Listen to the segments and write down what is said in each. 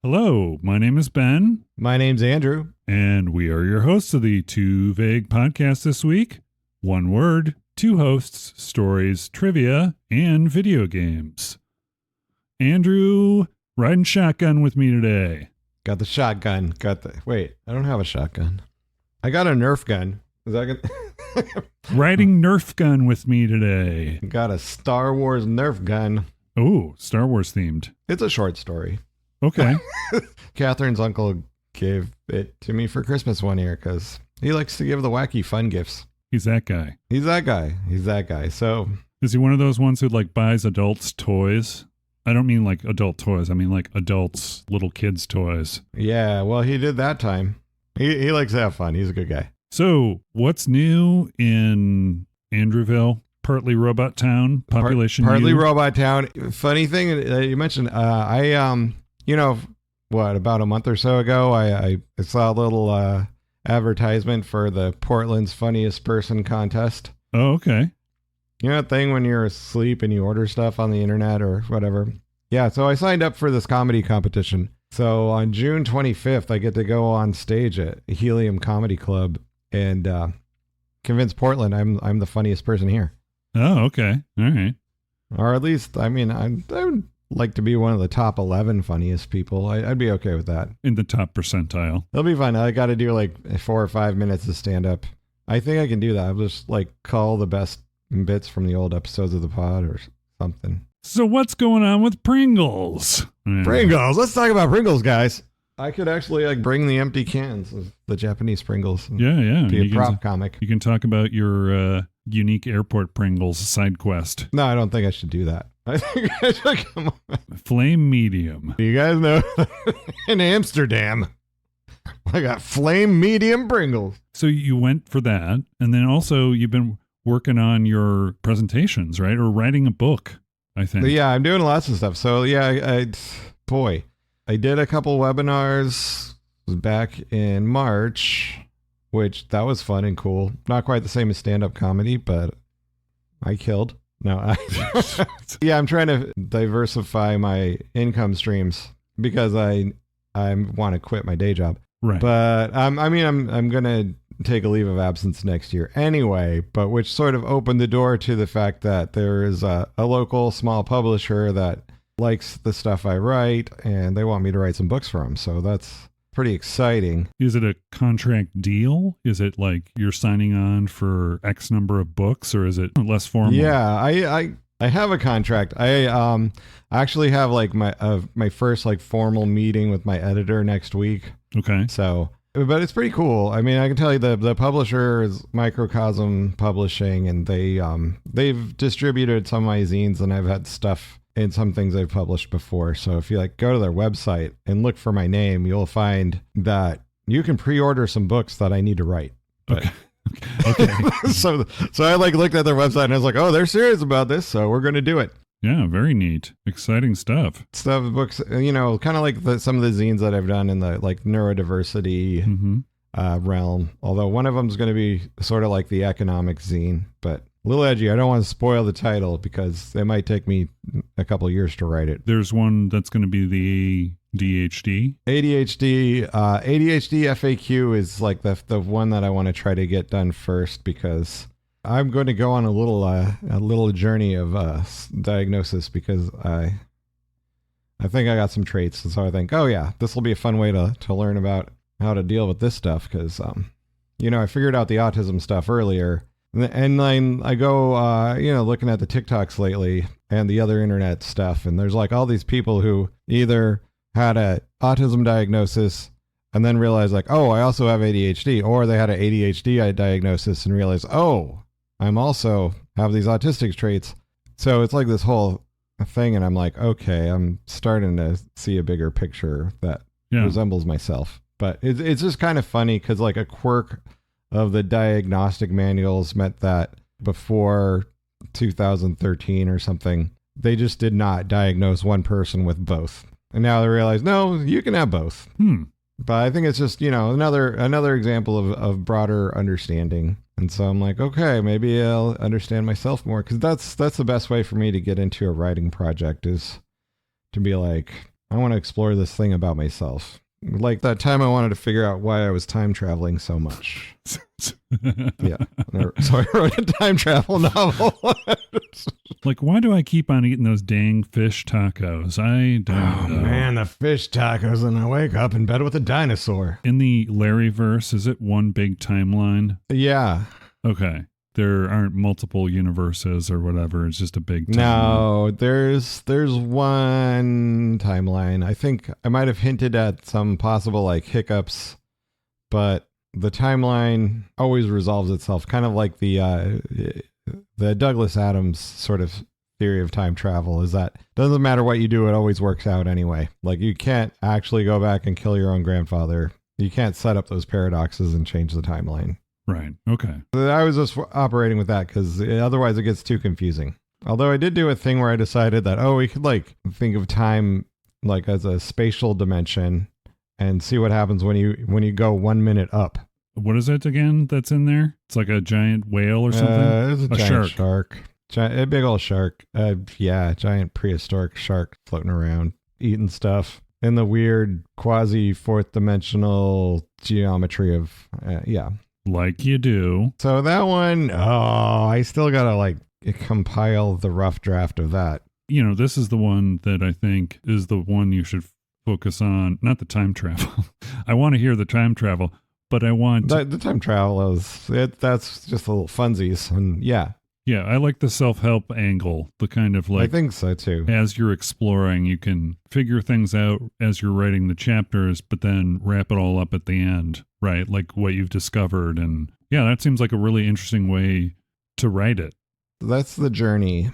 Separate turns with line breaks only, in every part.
Hello, my name is Ben.
My name's Andrew.
And we are your hosts of the Too Vague podcast this week. One word, two hosts, stories, trivia, and video games. Andrew, riding shotgun with me today.
Got the shotgun. Wait, I don't have a shotgun. I got a Nerf gun. Is that good?
Riding Nerf gun with me today.
Got a Star Wars Nerf gun.
Oh, Star Wars themed.
It's a short story.
Okay.
Catherine's uncle gave it to me for Christmas one year because he likes to give the wacky fun gifts.
He's that guy.
He's that guy. So
is he one of those ones who like buys adults toys? I don't mean like adult toys. I mean like adults, little kids' toys.
Yeah, well, he did that time. He likes to have fun. He's a good guy.
So what's new in Andrewville? Partly Robot Town, population
Partly
U?
Robot Town. Funny thing you mentioned, about a month or so ago, I saw a little advertisement for the Portland's Funniest Person contest.
Oh, okay.
You know that thing when you're asleep and you order stuff on the internet or whatever? Yeah, so I signed up for this comedy competition. So on June 25th, I get to go on stage at Helium Comedy Club and convince Portland I'm the funniest person here.
Oh, okay. All right.
Or at least, I would like to be one of the top 11 funniest people. I'd be okay with that.
In the top percentile.
It'll be fun. I got to do like 4 or 5 minutes of stand up. I think I can do that. I'll just like call the best bits from the old episodes of the pod or something.
So what's going on with Pringles?
Pringles. Let's talk about Pringles, guys. I could actually like bring the empty cans of the Japanese Pringles.
Yeah.
Be a prop comic.
You can talk about your unique airport Pringles side quest.
No, I don't think I should do that. I think I should come on.
Flame medium.
You guys know in Amsterdam, I got flame medium Pringles.
So you went for that. And then also you've been working on your presentations, right? Or writing a book, I think.
Yeah, I'm doing lots of stuff. So yeah, I did a couple webinars back in March, which that was fun and cool. Not quite the same as stand-up comedy, but I killed. No, yeah, I'm trying to diversify my income streams because I want to quit my day job.
Right.
But I'm going to take a leave of absence next year anyway, but which sort of opened the door to the fact that there is a local small publisher that likes the stuff I write and they want me to write some books for them. So that's pretty exciting.
Is it a contract deal? Is it like you're signing on for X number of books, or is it less formal?
Yeah, I have a contract. I actually have like my first like formal meeting with my editor next week.
Okay.
So, but it's pretty cool. I mean, I can tell you the publisher is Microcosm Publishing, and they've distributed some of my zines, and I've had stuff in some things I've published before. So if you like go to their website and look for my name, you'll find that you can pre-order some books that I need to write. But,
okay.
so I like looked at their website and I was like, oh, they're serious about this, so we're going to do it.
Yeah, very neat. Exciting stuff.
Books, kind of like some of the zines that I've done in the like neurodiversity realm. Although one of them is going to be sort of like the economic zine, but a little edgy. I don't want to spoil the title because it might take me a couple of years to write it.
There's one that's going to be the ADHD.
ADHD FAQ is like the one that I want to try to get done first because I'm going to go on a little journey of diagnosis because I think I got some traits, and so I think, oh yeah, this will be a fun way to learn about how to deal with this stuff because I figured out the autism stuff earlier. And then I go, looking at the TikToks lately and the other internet stuff, and there's like all these people who either had a autism diagnosis and then realized like, oh, I also have ADHD, or they had an ADHD diagnosis and realized, oh, I'm also have these autistic traits. So it's like this whole thing, and I'm like, okay, I'm starting to see a bigger picture that resembles myself. But it's just kind of funny because like a quirk of the diagnostic manuals meant that before 2013 or something, they just did not diagnose one person with both. And now they realize, no, you can have both. But I think it's just, another example of broader understanding. And so I'm like, okay, maybe I'll understand myself more, because that's the best way for me to get into a writing project, is to be like, I want to explore this thing about myself. Like that time I wanted to figure out why I was time traveling so much. Yeah. So I wrote a time travel novel.
Like, why do I keep on eating those dang fish tacos? I don't know.
Man, the fish tacos, and I wake up in bed with a dinosaur.
In the Larryverse, is it one big timeline?
Yeah.
Okay. There aren't multiple universes or whatever. It's just a big timeline.
No, there's one timeline. I think I might have hinted at some possible like hiccups, but the timeline always resolves itself, kind of like the Douglas Adams sort of theory of time travel is that doesn't matter what you do, it always works out anyway. Like you can't actually go back and kill your own grandfather. You can't set up those paradoxes and change the timeline.
Right. Okay.
I was just operating with that because otherwise it gets too confusing. Although I did do a thing where I decided that, we could like think of time like as a spatial dimension and see what happens when you go 1 minute up.
What is it again that's in there? It's like a giant whale or something?
It's a giant shark. A big old shark. Giant prehistoric shark floating around, eating stuff in the weird quasi fourth dimensional geometry of,
Like you do.
So that one, I still got to like compile the rough draft of that.
This is the one that I think is the one you should focus on, not the time travel. I want to hear the time travel, but I want...
The time travel that's just a little funsies. And yeah.
Yeah, I like the self-help angle, the kind of like...
I think so too.
As you're exploring, you can figure things out as you're writing the chapters, but then wrap it all up at the end, right? Like what you've discovered. And yeah, that seems like a really interesting way to write it.
That's the journey.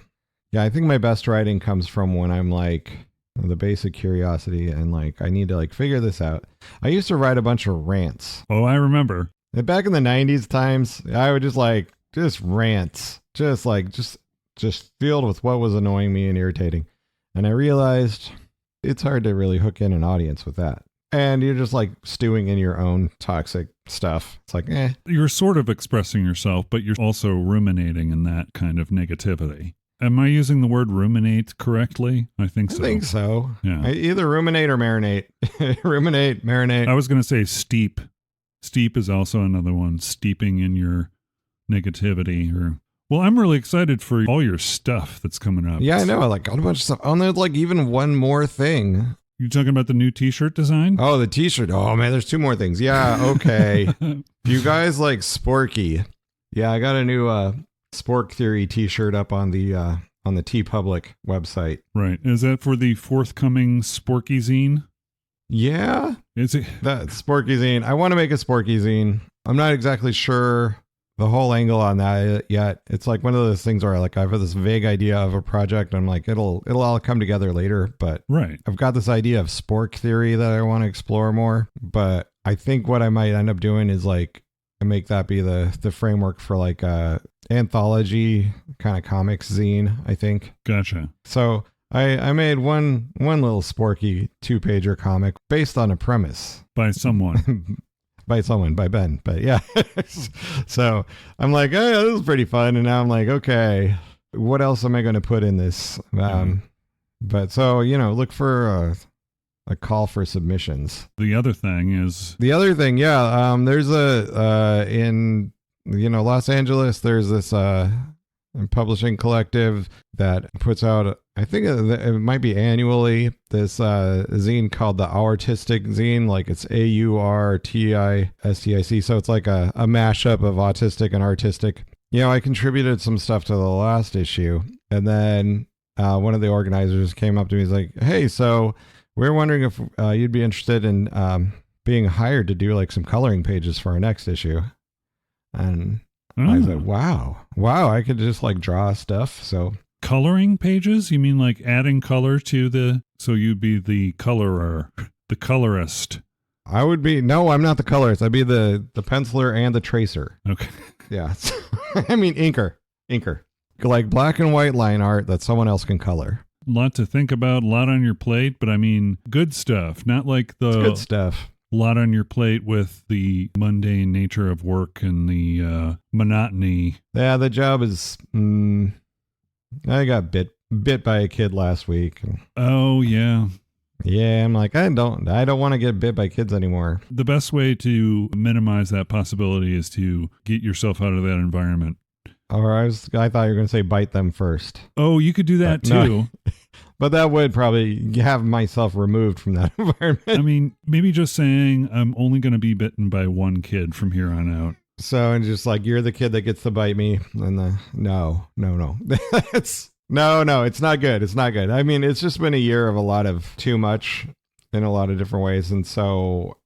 Yeah, I think my best writing comes from when I'm like the basic curiosity and like I need to like figure this out. I used to write a bunch of rants.
Oh, I remember.
And back in the 90s times, I would just rants. Just filled with what was annoying me and irritating. And I realized it's hard to really hook in an audience with that. And you're just like stewing in your own toxic stuff. It's like,
You're sort of expressing yourself, but you're also ruminating in that kind of negativity. Am I using the word ruminate correctly? I think so.
I think so.
Yeah.
Either ruminate or marinate. Ruminate, marinate.
I was going to say steep. Steep is also another one. Steeping in your negativity. Well, I'm really excited for all your stuff that's coming up.
Yeah, I know. I like got a bunch of stuff. Oh, and there's like even one more thing.
You talking about the new t-shirt design?
Oh, the t-shirt. Oh man, there's two more things. Yeah, okay. You guys like Sporky. Yeah, I got a new Spork Theory t-shirt up on the TeePublic website.
Right. Is that for the forthcoming Sporky zine?
Yeah.
Is it?
That Sporky zine. I want to make a Sporky zine. I'm not exactly sure the whole angle on that yet. It's like one of those things where like I have this vague idea of a project. I'm like, it'll all come together later, but
right. I've
got this idea of spork theory that I want to explore more, but I think what I might end up doing is like make that be the framework for like a anthology kind of comics zine, I think.
Gotcha.
So I made one little sporky 2-pager comic based on a premise.
By someone.
By Ben, but yeah. So I'm like, this is pretty fun. And now I'm like, okay, what else am I going to put in this? But so, look for a call for submissions.
The other thing, there's
in Los Angeles, there's this publishing collective that puts out, I think it might be annually, this zine called the Aurtistic zine. Like it's AURTISTIC. So it's like a mashup of autistic and artistic. I contributed some stuff to the last issue. And then one of the organizers came up to me. He's like, hey, so we're wondering if you'd be interested in being hired to do like some coloring pages for our next issue. And I said, wow, I could just like draw stuff. So
coloring pages? You mean like adding color to so you'd be the colorer, the colorist.
I would be, no, I'm not the colorist. I'd be the penciler and the tracer.
Okay.
Yeah. I mean, inker. Like black and white line art that someone else can color.
A lot to think about, a lot on your plate, but I mean, good stuff, not like it's
good stuff.
A lot on your plate with the mundane nature of work and the monotony.
Yeah, the job is... I got bit by a kid last week.
Oh, yeah.
Yeah, I'm like, I don't want to get bit by kids anymore.
The best way to minimize that possibility is to get yourself out of that environment.
Or I thought you were going to say bite them first.
Oh, you could do that too.
No. But that would probably have myself removed from that environment.
I mean, maybe just saying I'm only going to be bitten by one kid from here on out.
So, and just like, you're the kid that gets to bite me. And no. It's not good. It's not good. I mean, it's just been a year of a lot of too much in a lot of different ways. And so,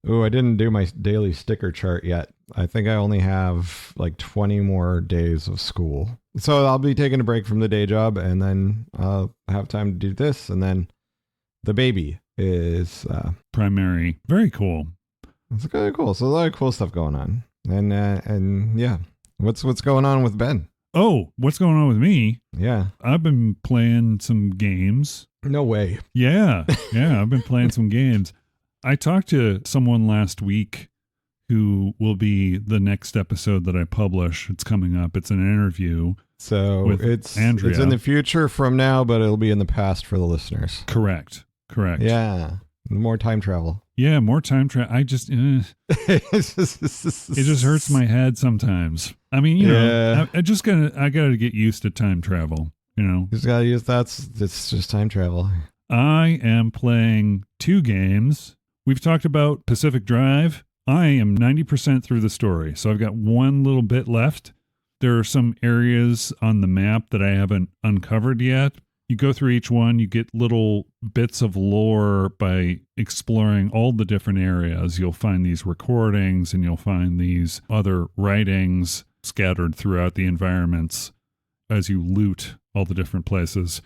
I didn't do my daily sticker chart yet. I think I only have like 20 more days of school. So I'll be taking a break from the day job, and then I'll have time to do this. And then the baby is
primary. Very cool.
It's kind of cool. So a lot of cool stuff going on. And yeah, what's going on with Ben?
Oh, what's going on with me?
Yeah.
I've been playing some games.
No way.
Yeah. I've been playing some games. I talked to someone last week who will be the next episode that I publish. It's coming up. It's an interview.
So
with
it's
Andrea.
It's in the future from now, but it'll be in the past for the listeners.
Correct.
Yeah. More time travel.
Yeah, more time travel. I just, it just hurts my head sometimes. I mean, you know, I gotta get used to time travel, you know.
You just gotta use it's just time travel.
I am playing 2 games. We've talked about Pacific Drive. I am 90% through the story, so I've got one little bit left. There are some areas on the map that I haven't uncovered yet. You go through each one, you get little bits of lore by exploring all the different areas. You'll find these recordings and you'll find these other writings scattered throughout the environments as you loot all the different places.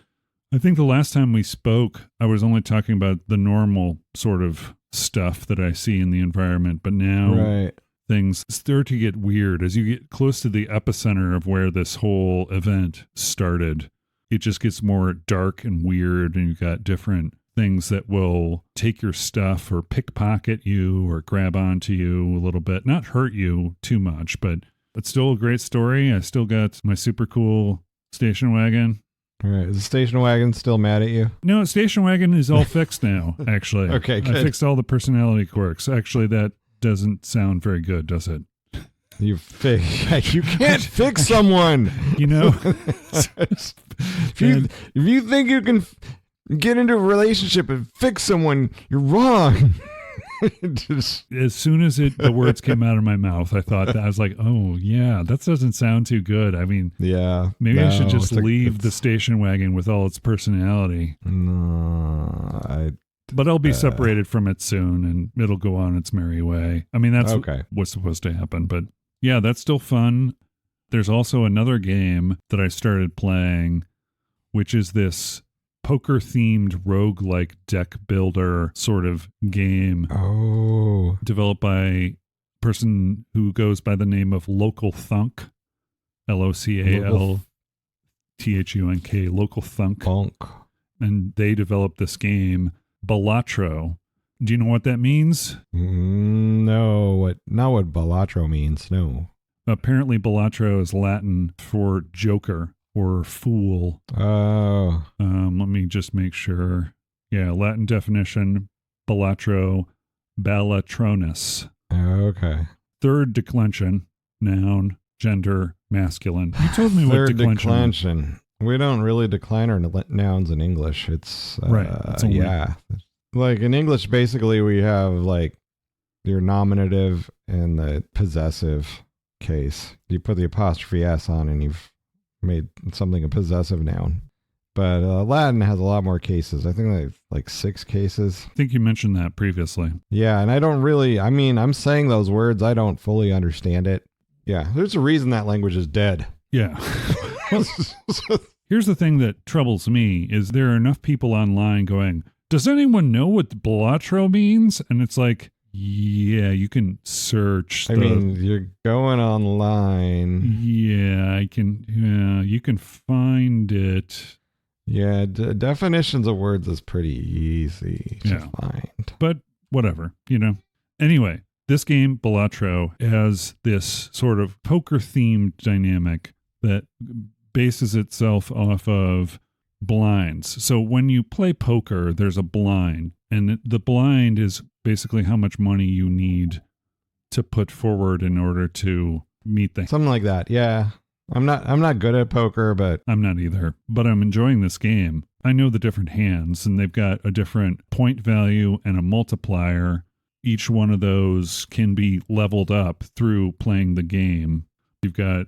I think the last time we spoke, I was only talking about the normal sort of stuff that I see in the environment, but now things start to get weird. As you get close to the epicenter of where this whole event started, it just gets more dark and weird, and you've got different things that will take your stuff or pickpocket you or grab onto you a little bit. Not hurt you too much, but it's still a great story. I still got my super cool station wagon.
All right. Is the station wagon still mad at you?
No, station wagon is all fixed now, actually.
Okay, good.
I fixed all the personality quirks. Actually, that doesn't sound very good, does it?
You can't fix someone.
You know?
if you think you can get into a relationship and fix someone, you're wrong.
As soon as the words came out of my mouth, I thought that I was like, oh yeah, that doesn't sound too good. I mean,
yeah,
maybe I should just leave the station wagon with all its personality. But I'll be separated from it soon, and it'll go on its merry way. I mean, that's what's supposed to happen. But yeah, that's still fun. There's also another game that I started playing, which is this poker-themed roguelike deck builder sort of game.
Oh.
Developed by a person who goes by the name of LocalThunk. LocalThunk. LocalThunk. And they developed this game, Balatro. Do you know what that means?
No. Not what Balatro means, no.
Apparently Balatro is Latin for joker or fool.
Oh.
Let me just make sure. Yeah, Latin definition, Balatro, Balatronus.
Okay.
Third declension, noun, gender, masculine. You told me what declension.
We don't really decline our nouns in English. It's
right.
Yeah. Like in English, basically we have like your nominative and the possessive case. You put the apostrophe S on and you've made something a possessive noun. But Latin has a lot more cases. I think like 6 cases.
I think you mentioned that previously.
Yeah, and I don't really, I mean, I'm saying those words, I don't fully understand it. Yeah, there's a reason that language is dead.
Yeah. Here's the thing that troubles me is there are enough people online going, does anyone know what Balatro means? And it's like, yeah, you can search.
I mean, you're going online.
Yeah, you can find it.
Yeah, definitions of words is pretty easy to find.
But whatever, you know. Anyway, this game, Balatro, has this sort of poker-themed dynamic that bases itself off of blinds. So when you play poker, there's a blind, and the blind is basically how much money you need to put forward in order to meet the...
Something like that. Yeah. I'm not good at poker, but
I'm not either, but I'm enjoying this game. I know the different hands, and they've got a different point value and a multiplier. Each one of those can be leveled up through playing the game. You've got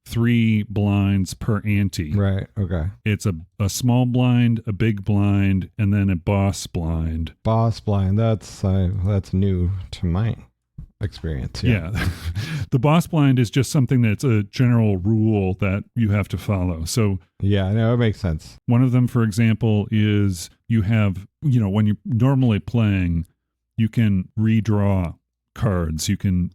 3 blinds per ante.
Right. Okay.
It's a small blind, a big blind, and then a boss blind.
Boss blind. That's new to my experience.
Yeah. The boss blind is just something that's a general rule that you have to follow. So
yeah, no, it makes sense.
one of them, for example, is you have, when you're normally playing, you can redraw cards. You can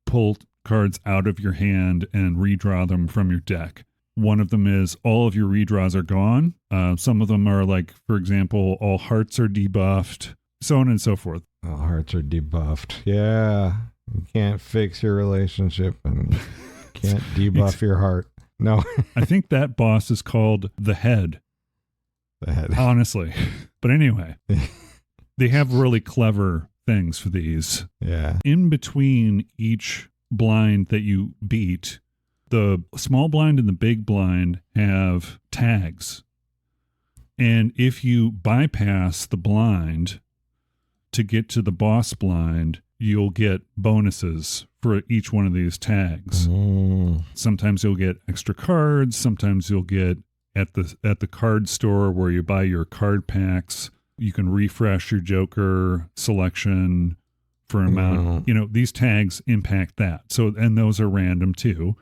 pull cards out of your hand and redraw them from your deck. One of them is all of your redraws are gone. Some of them are like, for example, all hearts are debuffed, so on and so forth.
All hearts are debuffed. Yeah. You can't fix your relationship and can't debuff your heart. No.
I think that boss is called the Head.
The Head.
Honestly. But anyway, they have really clever things for these.
Yeah.
In between each blind that you beat, the small blind and the big blind have tags. And if you bypass the blind to get to the boss blind, you'll get bonuses for each one of these tags. Sometimes you'll get extra cards. Sometimes you'll get at the card store where you buy your card packs. You can refresh your Joker selection for an amount. These tags impact that. So, and those are random too.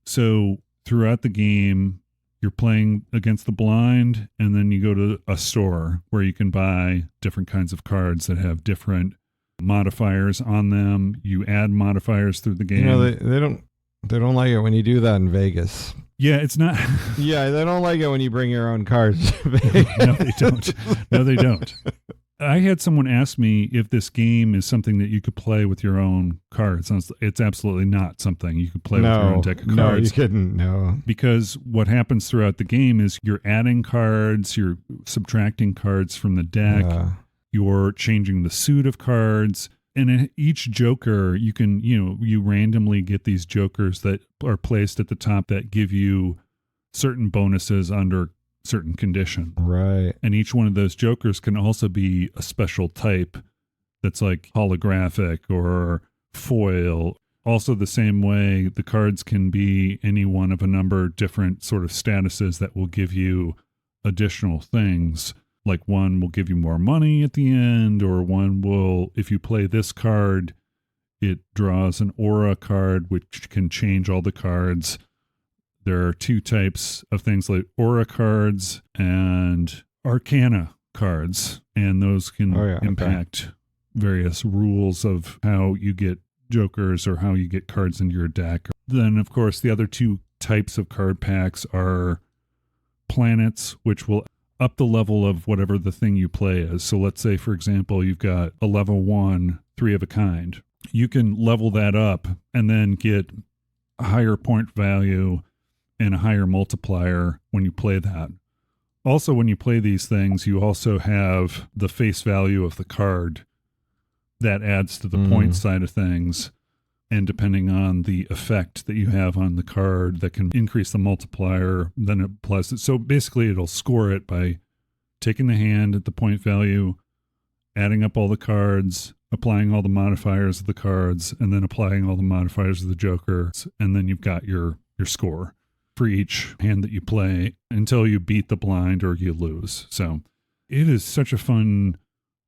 So throughout the game, you're playing against the blind, and then you go to a store where you can buy different kinds of cards that have different modifiers on them. You add modifiers through the game.
They don't like it when you do that in Vegas.
Yeah, it's not.
Yeah, they don't like it when you bring your own cards to Vegas.
No, they don't. No, they don't. I had someone ask me if this game is something that you could play with your own cards. It's absolutely not something you could play with your own deck of cards.
No, you couldn't. No.
Because what happens throughout the game is you're adding cards, you're subtracting cards from the deck, you're changing the suit of cards. And in each Joker, you can, you randomly get these Jokers that are placed at the top that give you certain bonuses under certain condition.
Right.
And each one of those Jokers can also be a special type that's like holographic or foil. Also the same way, the cards can be any one of a number of different sort of statuses that will give you additional things. Like one will give you more money at the end, or one will, if you play this card, it draws an aura card, which can change all the cards. There are 2 types of things like aura cards and arcana cards, and those can impact various rules of how you get Jokers or how you get cards into your deck. Then, of course, the other 2 types of card packs are planets, which will up the level of whatever the thing you play is. So let's say, for example, you've got a level 1, 3 of a kind. You can level that up and then get a higher point value and a higher multiplier when you play that. Also, when you play these things, you also have the face value of the card that adds to the point side of things. And depending on the effect that you have on the card that can increase the multiplier, then it applies it. So basically it'll score it by taking the hand at the point value, adding up all the cards, applying all the modifiers of the cards, and then applying all the modifiers of the Jokers. And then you've got your score for each hand that you play until you beat the blind or you lose. So it is such a fun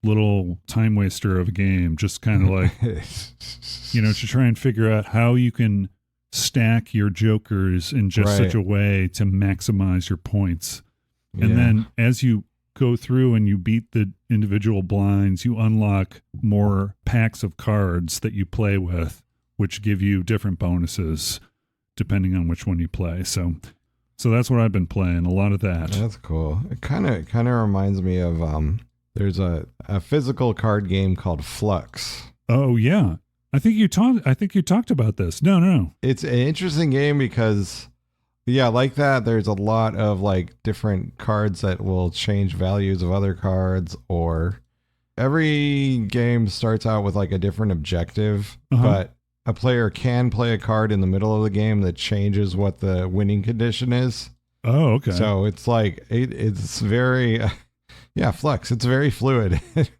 little time waster of a game, just kind of like, to try and figure out how you can stack your Jokers in just such a way to maximize your points. And then as you go through and you beat the individual blinds, you unlock more packs of cards that you play with, which give you different bonuses depending on which one you play. So that's what I've been playing, a lot of that.
That's cool. It kind of reminds me of there's a physical card game called Flux.
Oh yeah. I think you talked about this. No.
It's an interesting game because Yeah, like that. There's a lot of like different cards that will change values of other cards, or every game starts out with like a different objective, but a player can play a card in the middle of the game that changes what the winning condition is.
Oh, okay.
So it's like, it's very, yeah, Flux. It's very fluid. It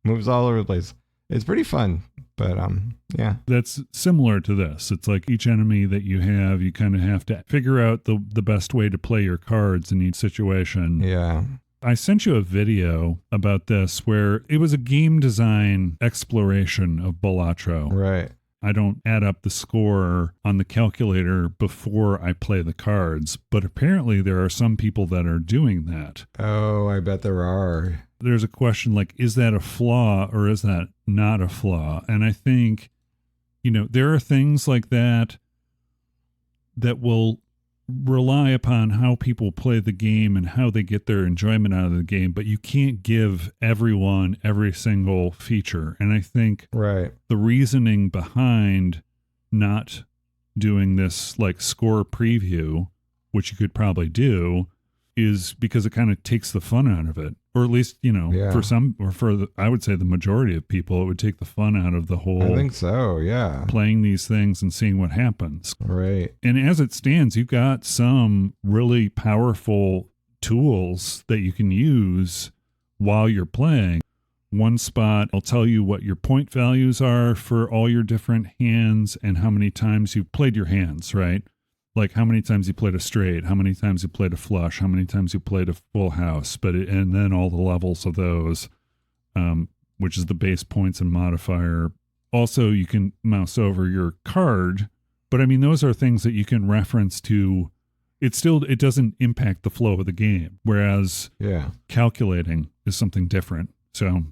moves all over the place. It's pretty fun, but yeah.
That's similar to this. It's like each enemy that you have, you kind of have to figure out the best way to play your cards in each situation.
Yeah.
I sent you a video about this where it was a game design exploration of Balatro.
Right.
I don't add up the score on the calculator before I play the cards, but apparently there are some people that are doing that.
Oh, I bet there are.
There's a question like, is that a flaw or is that not a flaw? And I think, there are things like that that will rely upon how people play the game and how they get their enjoyment out of the game, but you can't give everyone every single feature. And I think
right.
The reasoning behind not doing this like score preview, which you could probably do, is because it kind of takes the fun out of it. Or at least, for some, or I would say the majority of people, it would take the fun out of the whole.
I think so, yeah.
Playing these things and seeing what happens.
Right.
And as it stands, you've got some really powerful tools that you can use while you're playing. One spot, I'll tell you what your point values are for all your different hands and how many times you've played your hands, right? Like how many times you played a straight, how many times you played a flush, how many times you played a full house, and then all the levels of those, which is the base points and modifier. Also, you can mouse over your card, but I mean, those are things that you can reference to. It doesn't impact the flow of the game, whereas calculating is something different. So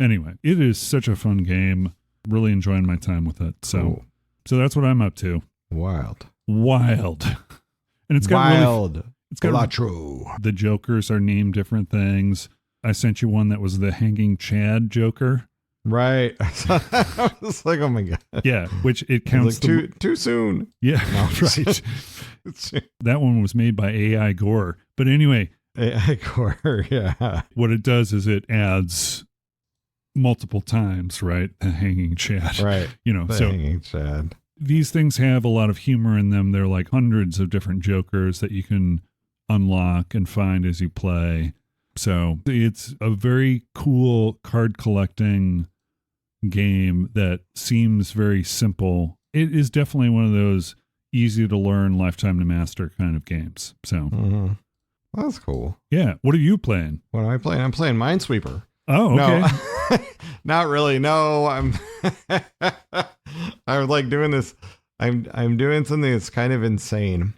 anyway, it is such a fun game. Really enjoying my time with it. So that's what I'm up to.
Wild.
And it's got
Wild.
It's got
Balatro.
The Jokers are named different things. I sent you one that was the Hanging Chad Joker.
Right. I was like, oh my God.
Yeah, which it counts.
Like too soon.
Yeah,
no,
right. That one was made by AI Gore. But anyway.
AI Gore, yeah.
What it does is it adds multiple times, right? The Hanging Chad.
Right. The Hanging Chad.
These things have a lot of humor in them. They're like hundreds of different Jokers that you can unlock and find as you play. So it's a very cool card collecting game that seems very simple. It is definitely one of those easy to learn, lifetime to master kind of games. So
that's cool.
Yeah. What are you playing?
What am I playing? I'm playing Minesweeper.
Oh, okay.
No, not really. No, I'm like doing this. I'm doing something that's kind of insane.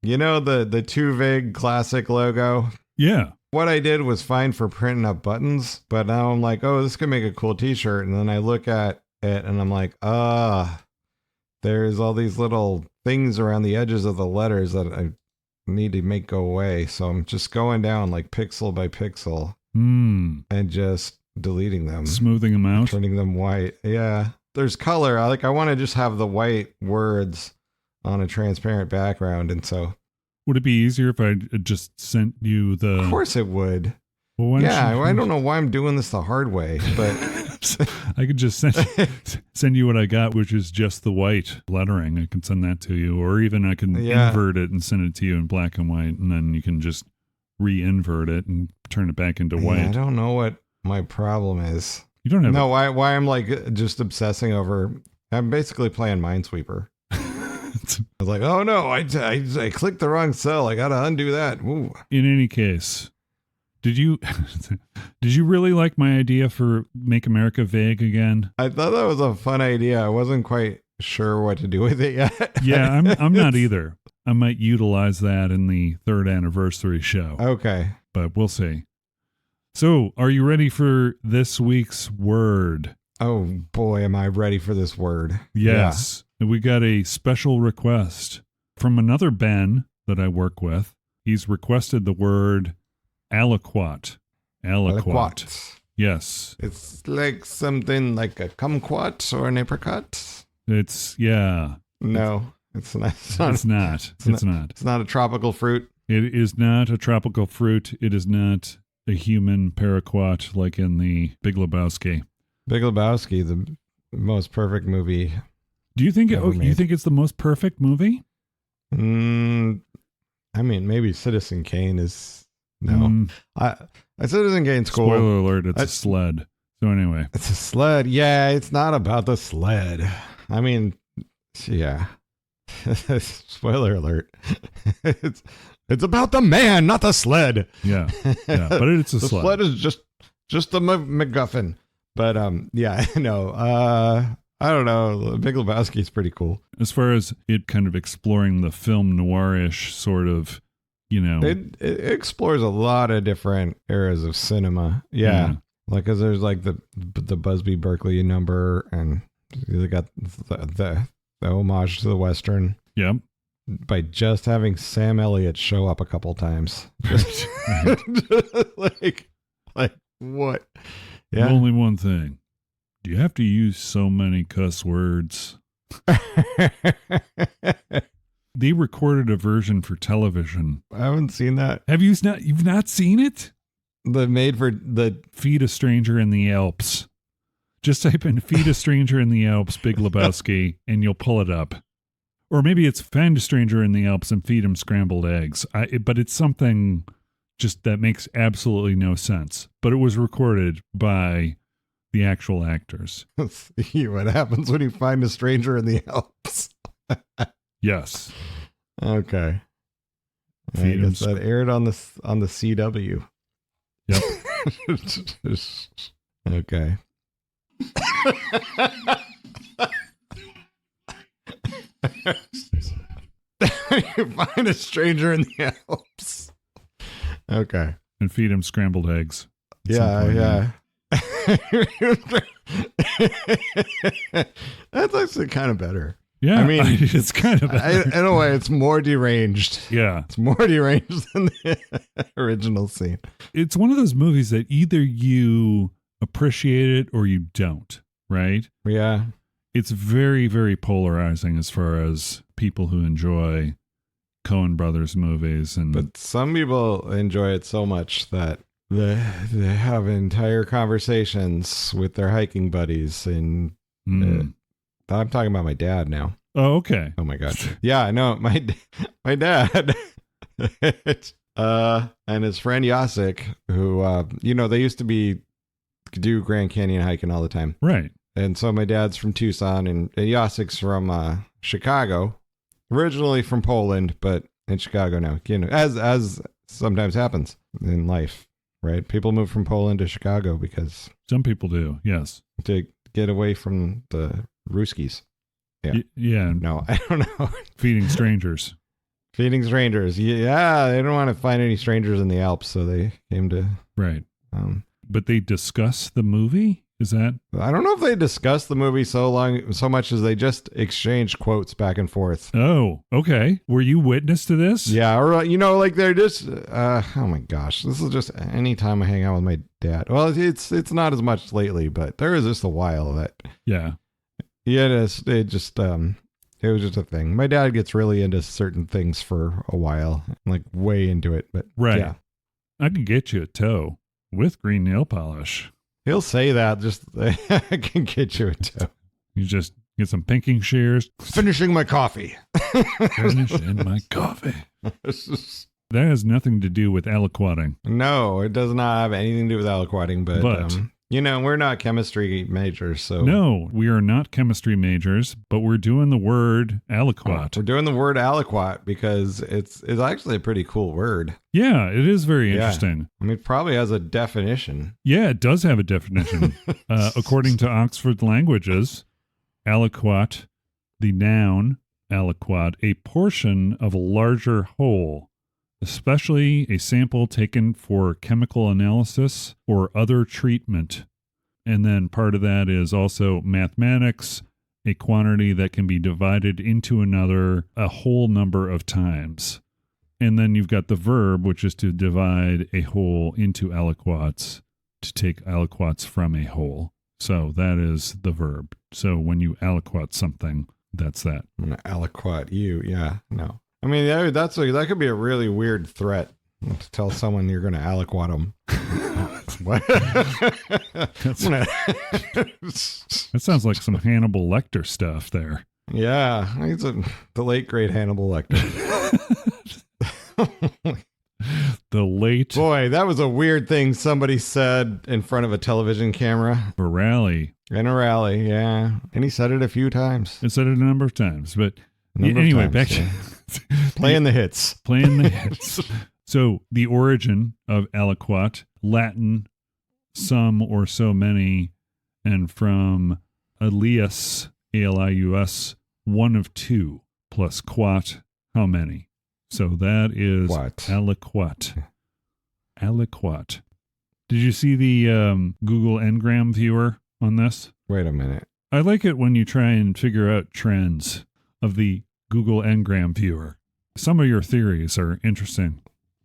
The Too Vague classic logo?
Yeah.
What I did was fine for printing up buttons, but now I'm like, oh, this could make a cool t-shirt. And then I look at it and I'm like, there's all these little things around the edges of the letters that I need to make go away. So I'm just going down like pixel by pixel and just deleting them.
Smoothing them out.
Turning them white. Yeah. There's color. I want to just have the white words on a transparent background. And so.
Would it be easier if I just sent you the...
Of course it would.
Well,
I don't know why I'm doing this the hard way, but...
I could just send you what I got, which is just the white lettering. I can send that to you. Or even I can invert it and send it to you in black and white. And then you can just re-invert it and turn it back into white.
I don't know what my problem is.
You don't have...
No, why I'm like just obsessing over... I'm basically playing Minesweeper. I was like, oh no, I clicked the wrong cell. I got to undo that. Ooh.
In any case, did you really like my idea for Make America Vague again?
I thought that was a fun idea. I wasn't quite sure what to do with it yet.
Yeah, I'm not either. I might utilize that in the 3rd anniversary show.
Okay.
But we'll see. So, are you ready for this week's word?
Oh boy, am I ready for this word.
Yes. Yeah. We got a special request from another Ben that I work with. He's requested the word aliquot. Aliquot. Yes.
It's like something like a kumquat or an apricot.
It's, yeah.
No. It's not.
It's not.
It's not a tropical fruit.
It is not a tropical fruit. It is not a human paraquat like in the Big Lebowski.
Big Lebowski, the most perfect movie.
Do you think you think it's the most perfect movie?
I mean, maybe Citizen Kane is no. Citizen Kane's cool.
Spoiler alert, it's a sled. So anyway.
It's a sled. Yeah, it's not about the sled. I mean, yeah. Spoiler alert. It's about the man, not the sled.
Yeah. But it's a
the
sled.
The sled is just the MacGuffin. But yeah, no. I don't know. Big Lebowski is pretty cool.
As far as it kind of exploring the film noir-ish sort of,
It explores a lot of different eras of cinema. Yeah. Like, cause there's like the Busby Berkeley number, and they got the homage to the Western.
Yep.
By just having Sam Elliott show up a couple times. like what? Yeah.
Only one thing. Do you have to use so many cuss words? They recorded a version for television.
I haven't seen that.
Have you not? You've not seen it?
The made for the
Feed a Stranger in the Alps. Just type in Feed a Stranger in the Alps, Big Lebowski, and you'll pull it up. Or maybe it's Find a Stranger in the Alps and Feed him scrambled eggs. But it's something just that makes absolutely no sense. But it was recorded by the actual actors.
Let's see what happens when you find a stranger in the Alps.
Yes.
Okay. I guess that aired on the CW.
Yep.
Okay. You find a stranger in the Alps. Okay.
And feed him scrambled eggs.
Yeah. That's actually kind of better.
Yeah,
I mean,
it's kind of better.
In a way, it's more deranged.
Yeah.
It's more deranged than the original scene.
It's one of those movies that either you appreciate it or you don't, right?
Yeah.
It's very, very polarizing as far as people who enjoy Coen Brothers movies.
But some people enjoy it so much that they have entire conversations with their hiking buddies. And I'm talking about my dad now.
Oh, okay.
Oh, my God. Yeah, no, my dad and his friend Yasik, who, they used to do Grand Canyon hiking all the time.
Right.
And so my dad's from Tucson, and Yasik's from Chicago, originally from Poland, but in Chicago now. As sometimes happens in life, right? People move from Poland to Chicago because
some people do, yes,
to get away from the Ruskies. Yeah.
Yeah.
No, I don't know.
Feeding strangers.
Feeding strangers. Yeah, they don't want to find any strangers in the Alps, so they came to
right. But they discuss the movie. Is that? I
don't know if they discussed the movie so much as they just exchanged quotes back and forth.
Oh, okay. Were you witness to this?
Yeah, or like they're just. Oh my gosh, this is just any time I hang out with my dad. Well, it's not as much lately, but there is just a while that.
Yeah.
Yeah, it was just a thing. My dad gets really into certain things for a while, like way into it. But
right,
yeah.
I can get you a toe with green nail polish.
He'll say that. Just I can get you a toe.
You just get some pinking shears.
Finishing my coffee.
Finishing my coffee. That has nothing to do with aliquoting.
No, it does not have anything to do with aliquoting. But we're not chemistry majors, so
no, we are not chemistry majors. But we're doing the word aliquot.
We're doing the word aliquot because it's actually a pretty cool word.
Yeah, it is very interesting.
I mean, it probably has a definition.
Yeah, it does have a definition. According to Oxford Languages, aliquot, the noun aliquot, a portion of a larger whole, especially a sample taken for chemical analysis or other treatment. And then part of that is also mathematics, a quantity that can be divided into another a whole number of times. And then you've got the verb, which is to divide a whole into aliquots, to take aliquots from a whole. So that is the verb. So when you aliquot something, That's that.
I'm going to aliquot you. Yeah, no. I mean, that could be a really weird threat to tell someone you're going to aliquot them. What?
That sounds like some Hannibal Lecter stuff there.
Yeah, he's the late great Hannibal Lecter.
The late
boy, that was a weird thing somebody said in front of a television camera.
a rally.
In a rally, yeah, and he said it a few times.
I said it a number of times, but anyway, back to
playing the hits.
Playing the hits. So the origin of aliquot, Latin, some or so many, and from alias, alius, one of two, plus quat, how many? So that is
What?
aliquot. Aliquot. Did you see the Google Ngram viewer on this?
Wait a minute.
I like it when you try and figure out trends of the Google Ngram viewer. Some of your theories are interesting.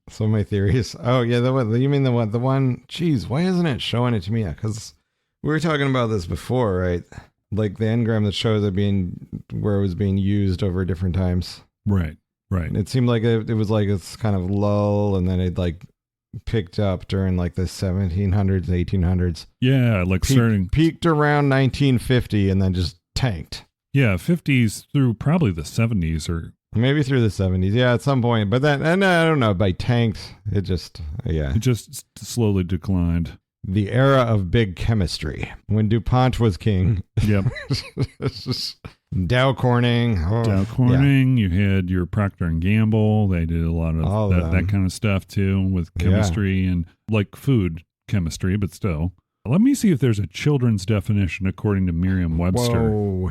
So many theories. Oh yeah, you mean the one? Geez, why isn't it showing it to me? Because we were talking about this before, right? Like the engram that shows it where it was being used over different times.
Right.
And it seemed like it was like it's kind of lull, and then it like picked up during like the 1700s, 1800s.
Yeah, like
peaked around 1950, and then just tanked.
Yeah, 50s through probably the 70s or
maybe through the 70s. Yeah, at some point. But then, and I don't know, by tanked, it just
slowly declined.
The era of big chemistry, when DuPont was king.
Yep.
Dow Corning.
You had your Procter & Gamble. They did a lot of that kind of stuff too with chemistry and like food chemistry, but still. Let me see if there's a children's definition according to Merriam-Webster.
Whoa.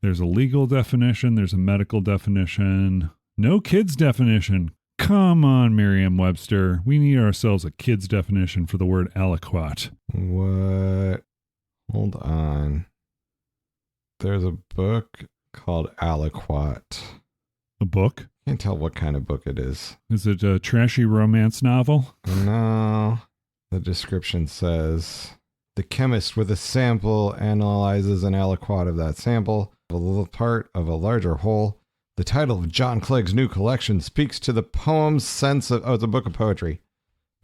There's a legal definition. There's a medical definition. No kids definition. Come on, Merriam-Webster. We need ourselves a kids definition for the word aliquot.
What? Hold on. There's a book called Aliquot.
A book?
Can't tell what kind of book it is.
Is it a trashy romance novel?
No. The description says, the chemist with a sample analyzes an aliquot of that sample, a little part of a larger whole. The title of John Clegg's new collection speaks to the poem's sense of... Oh, it's a book of poetry.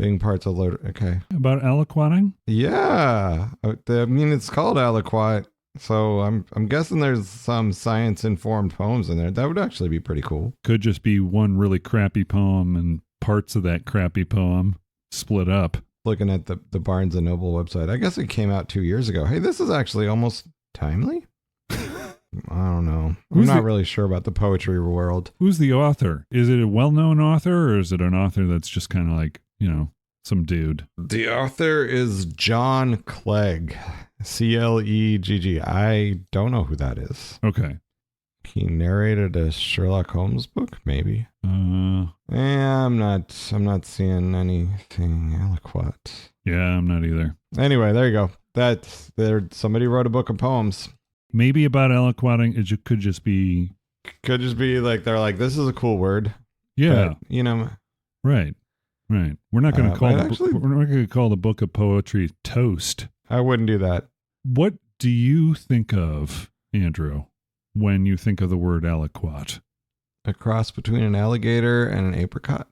Being parts of... Okay.
About aliquoting?
Yeah. I mean, it's called aliquot. So I'm guessing there's some science-informed poems in there. That would actually be pretty cool.
Could just be one really crappy poem and parts of that crappy poem split up.
Looking at the Barnes & Noble website. I guess it came out 2 years ago. Hey, this is actually almost timely? I don't know. I'm not really sure about the poetry world.
Who's the author? Is it a well-known author, or is it an author that's just kind of like, some dude?
The author is John Clegg. Clegg. I don't know who that is.
Okay.
He narrated a Sherlock Holmes book, maybe. I'm not seeing anything aliquot.
Yeah, I'm not either.
Anyway, there you go. Somebody wrote a book of poems.
Maybe about aliquoting, it could just be
like they're like, this is a cool word.
Yeah.
But,
Right. We're not going to call the book of poetry Toast.
I wouldn't do that.
What do you think of, Andrew, when you think of the word aliquot?
A cross between an alligator and an apricot.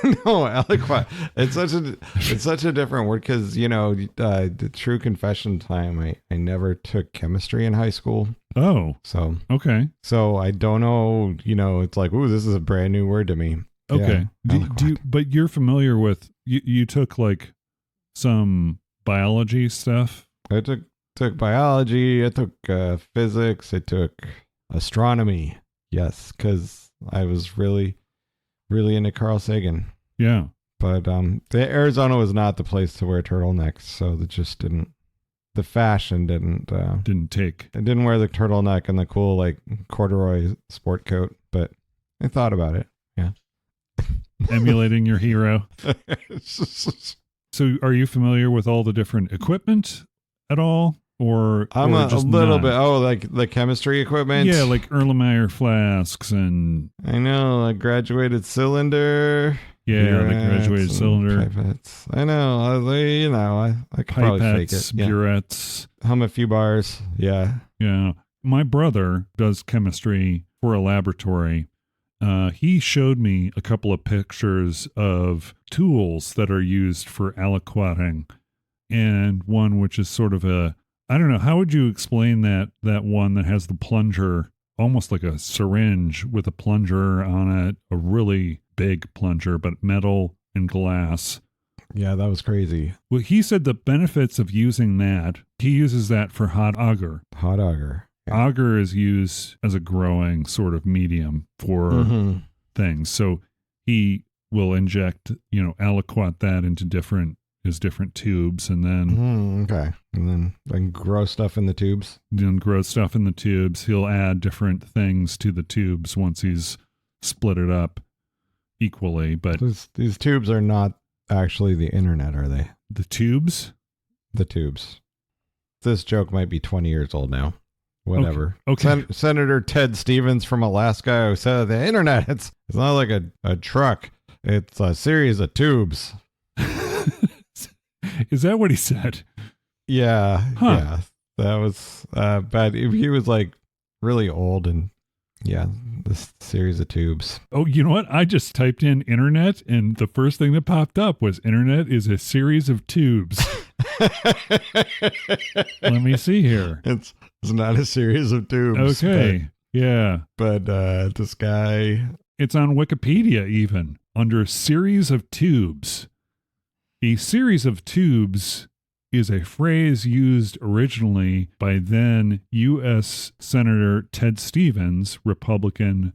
No, aliquot. It's such a different word because, the true confession time, I never took chemistry in high school.
Oh.
So.
Okay.
So I don't know, it's like, ooh, this is a brand new word to me.
Okay.
Yeah,
but you're familiar with, you took like some biology stuff?
I took biology, I took physics, I took astronomy. Yes, because I was really, really into Carl Sagan.
Yeah.
But Arizona was not the place to wear turtlenecks, so it just didn't. The fashion didn't
take.
I didn't wear the turtleneck and the cool like corduroy sport coat, but I thought about it. Yeah.
Emulating your hero. So are you familiar with all the different equipment at all? Or
I'm
or
a little bit. Oh, like the chemistry equipment?
Yeah, like Erlenmeyer flasks and...
I know, a graduated cylinder.
Yeah, the graduated cylinder.
Pipettes. I know. I could probably fake it.
Burettes.
Hum a few bars. Yeah.
Yeah. my brother does chemistry for a laboratory. He showed me a couple of pictures of tools that are used for aliquoting, and one which is sort of I don't know, how would you explain that one that has the plunger, almost like a syringe with a plunger on it, a really big plunger, but metal and glass.
Yeah, that was crazy.
Well, he said the benefits of using that, he uses that for hot agar.
Hot agar. Yeah.
Agar is used as a growing sort of medium for things. So he will inject, aliquot that into different tubes, and then
okay, and then grow stuff in the tubes.
Then grow stuff in the tubes. He'll add different things to the tubes once he's split it up equally. But
these tubes are not actually the internet, are they?
The tubes?
The tubes. This joke might be 20 years old now. Whatever.
Okay.
Senator Ted Stevens from Alaska, who said the internet, it's not like a truck. It's a series of tubes.
Is that what he said?
Yeah.
Huh.
Yeah. That was bad. He was like really old, and yeah, this series of tubes.
Oh, you know what? I just typed in internet, and the first thing that popped up was internet is a series of tubes. Let me see here.
It's not a series of tubes.
Okay. Yeah.
But this guy.
It's on Wikipedia even, under series of tubes. A series of tubes is a phrase used originally by then U.S. Senator Ted Stevens, Republican,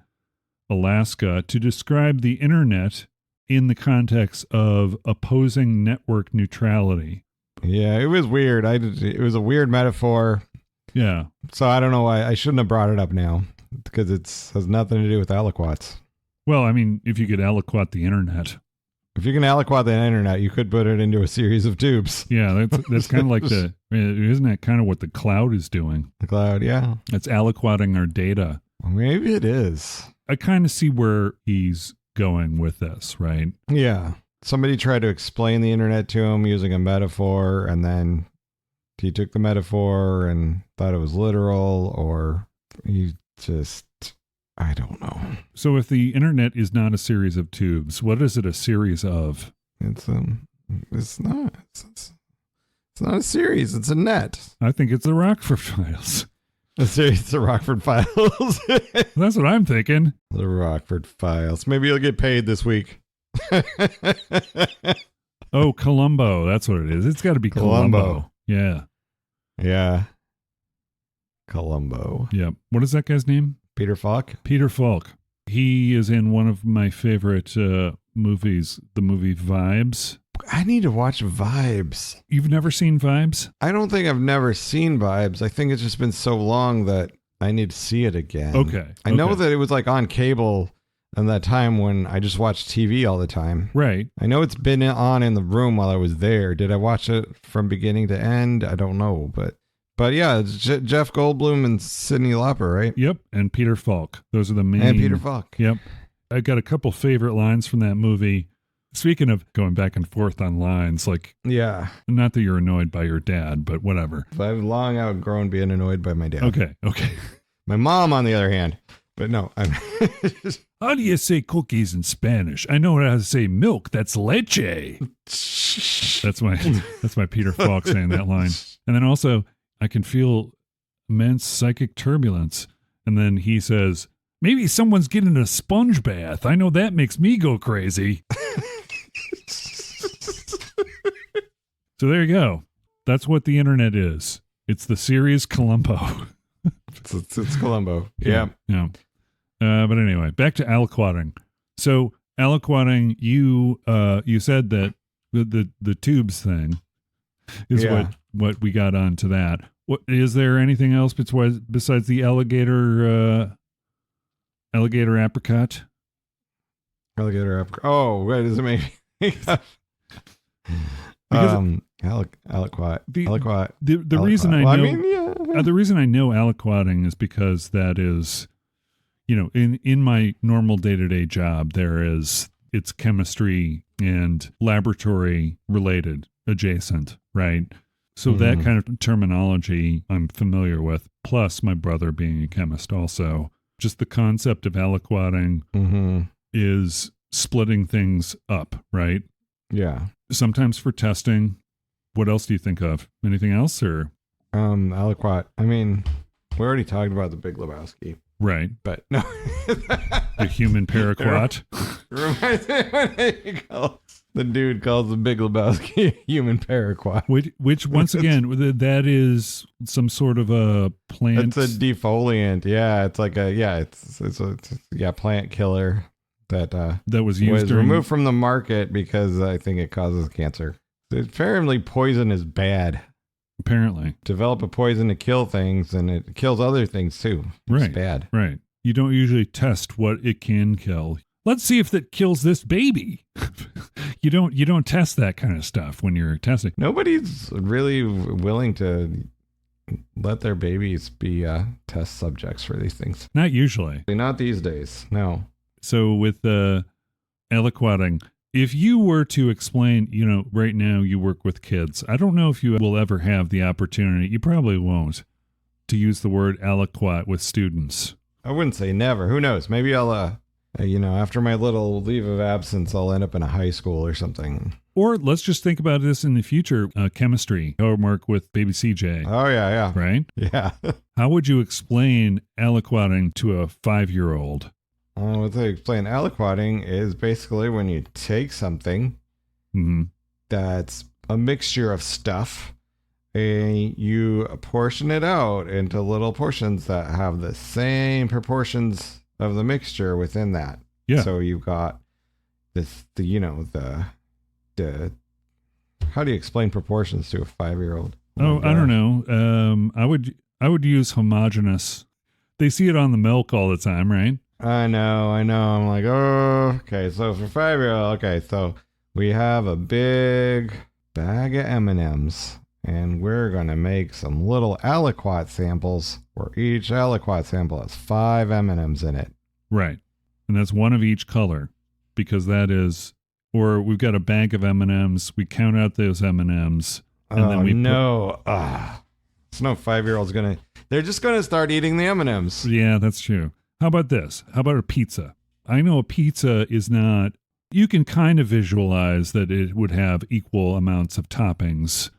Alaska, to describe the internet in the context of opposing network neutrality.
Yeah, it was weird. It was a weird metaphor.
Yeah.
So I don't know why I shouldn't have brought it up now, because it has nothing to do with aliquots.
Well, I mean, if you could aliquot the internet.
If you can aliquot the internet, you could put it into a series of tubes.
Yeah, that's kind of like isn't that kind of what the cloud is doing?
The cloud, yeah.
It's aliquoting our data.
Well, maybe it is.
I kind of see where he's going with this, right?
Yeah. Somebody tried to explain the internet to him using a metaphor, and then he took the metaphor and thought it was literal, or he just... I don't know.
So if the internet is not a series of tubes, what is it a series of?
It's not a series. It's a net.
I think it's the Rockford Files.
A series of Rockford Files.
That's what I'm thinking.
The Rockford Files. Maybe you'll get paid this week.
Oh, Columbo. That's what it is. It's got to be Columbo. Yeah.
Yeah. Columbo.
Yeah. What is that guy's name?
Peter Falk?
Peter Falk. He is in one of my favorite movies, the movie Vibes.
I need to watch Vibes.
You've never seen Vibes?
I don't think I've never seen Vibes. I think it's just been so long that I need to see it again.
Okay.
I know that it was like on cable in that time when I just watched TV all the time.
Right.
I know it's been on in the room while I was there. Did I watch it from beginning to end? I don't know, But yeah, it's Jeff Goldblum and Cyndi Lauper, right?
Yep, and Peter Falk. Those are the main.
And Peter Falk.
Yep. I got a couple favorite lines from that movie. Speaking of going back and forth on lines, like,
yeah,
not that you're annoyed by your dad, but whatever.
I've long outgrown being annoyed by my dad.
Okay.
My mom, on the other hand, but no.
How do you say cookies in Spanish? I know how to say milk. That's leche. That's my Peter Falk saying that line. And then also, I can feel immense psychic turbulence. And then he says, maybe someone's getting a sponge bath. I know that makes me go crazy. So there you go. That's what the internet is. It's the series Columbo.
It's Columbo.
Yeah. But anyway, back to aliquoting. So aliquoting, you said that the tubes thing is what we got onto that. What is there anything else besides the alligator apricot?
Alligator apricot. Oh, what does it make? Aliquot. Aliquot.
The reason I know the reason I know aliquoting is because that is, in my normal day-to-day job, it's chemistry and laboratory related adjacent, right? So that kind of terminology I'm familiar with, plus my brother being a chemist also. Just the concept of aliquoting is splitting things up, right?
Yeah.
Sometimes for testing. What else do you think of? Anything else or?
Aliquot. I mean, we already talked about the Big Lebowski.
Right.
But no.
The human paraquat.
Reminds me when the dude calls the Big Lebowski a human paraquat.
Which once again, that is some sort of a plant.
It's a defoliant. Yeah. It's like it's a plant killer that
was used
removed from the market because I think it causes cancer. Apparently poison is bad.
Apparently.
Develop a poison to kill things, and it kills other things too. It's bad.
Right. You don't usually test what it can kill. Let's see if that kills this baby. You don't test that kind of stuff when you're testing.
Nobody's really willing to let their babies be test subjects for these things.
Not usually.
Not these days. No.
So with the aliquoting, if you were to explain, right now you work with kids, I don't know if you will ever have the opportunity, you probably won't, to use the word aliquot with students.
I wouldn't say never. Who knows? Maybe I'll, after my little leave of absence, I'll end up in a high school or something.
Or let's just think about this in the future, chemistry, homework with baby CJ.
Oh, yeah.
Right?
Yeah.
How would you explain aliquoting to a 5-year-old?
What they explain aliquoting is basically when you take something that's a mixture of stuff and you portion it out into little portions that have the same proportions of the mixture within that.
Yeah.
So you've got this, how do you explain proportions to a 5-year-old?
Oh, I don't know. I would use homogeneous. They see it on the milk all the time, right?
I know. I'm like, oh, okay. So for 5-year-old, okay. So we have a big bag of M&Ms, and we're going to make some little aliquot samples where each aliquot sample has 5 M&Ms in it.
Right. And that's one of each color because that is, or we've got a bag of M&Ms. We count out those M&Ms. And then we
no 5-year-old's going to, they're just going to start eating the M&Ms.
Yeah, that's true. How about this? How about a pizza? I know a pizza is not, you can kind of visualize that it would have equal amounts of toppings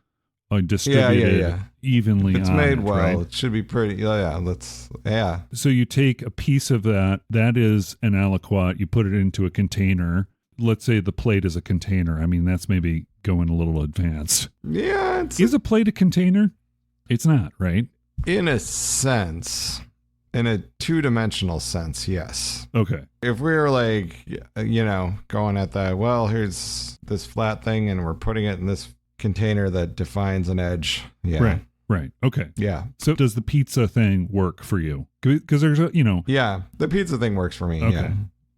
distributed evenly on it.
If it's made well,
right?
It should be pretty, yeah.
So you take a piece of that is an aliquot, you put it into a container. Let's say the plate is a container. I mean, that's maybe going a little advanced.
Yeah.
Is a plate a container? It's not, right?
In a sense. In a 2-dimensional sense, yes.
Okay.
If we were going at that, well, here's this flat thing and we're putting it in this container that defines an edge. Yeah.
Right. Okay.
Yeah.
So does the pizza thing work for you? Because there's
Yeah, the pizza thing works for me.
Okay.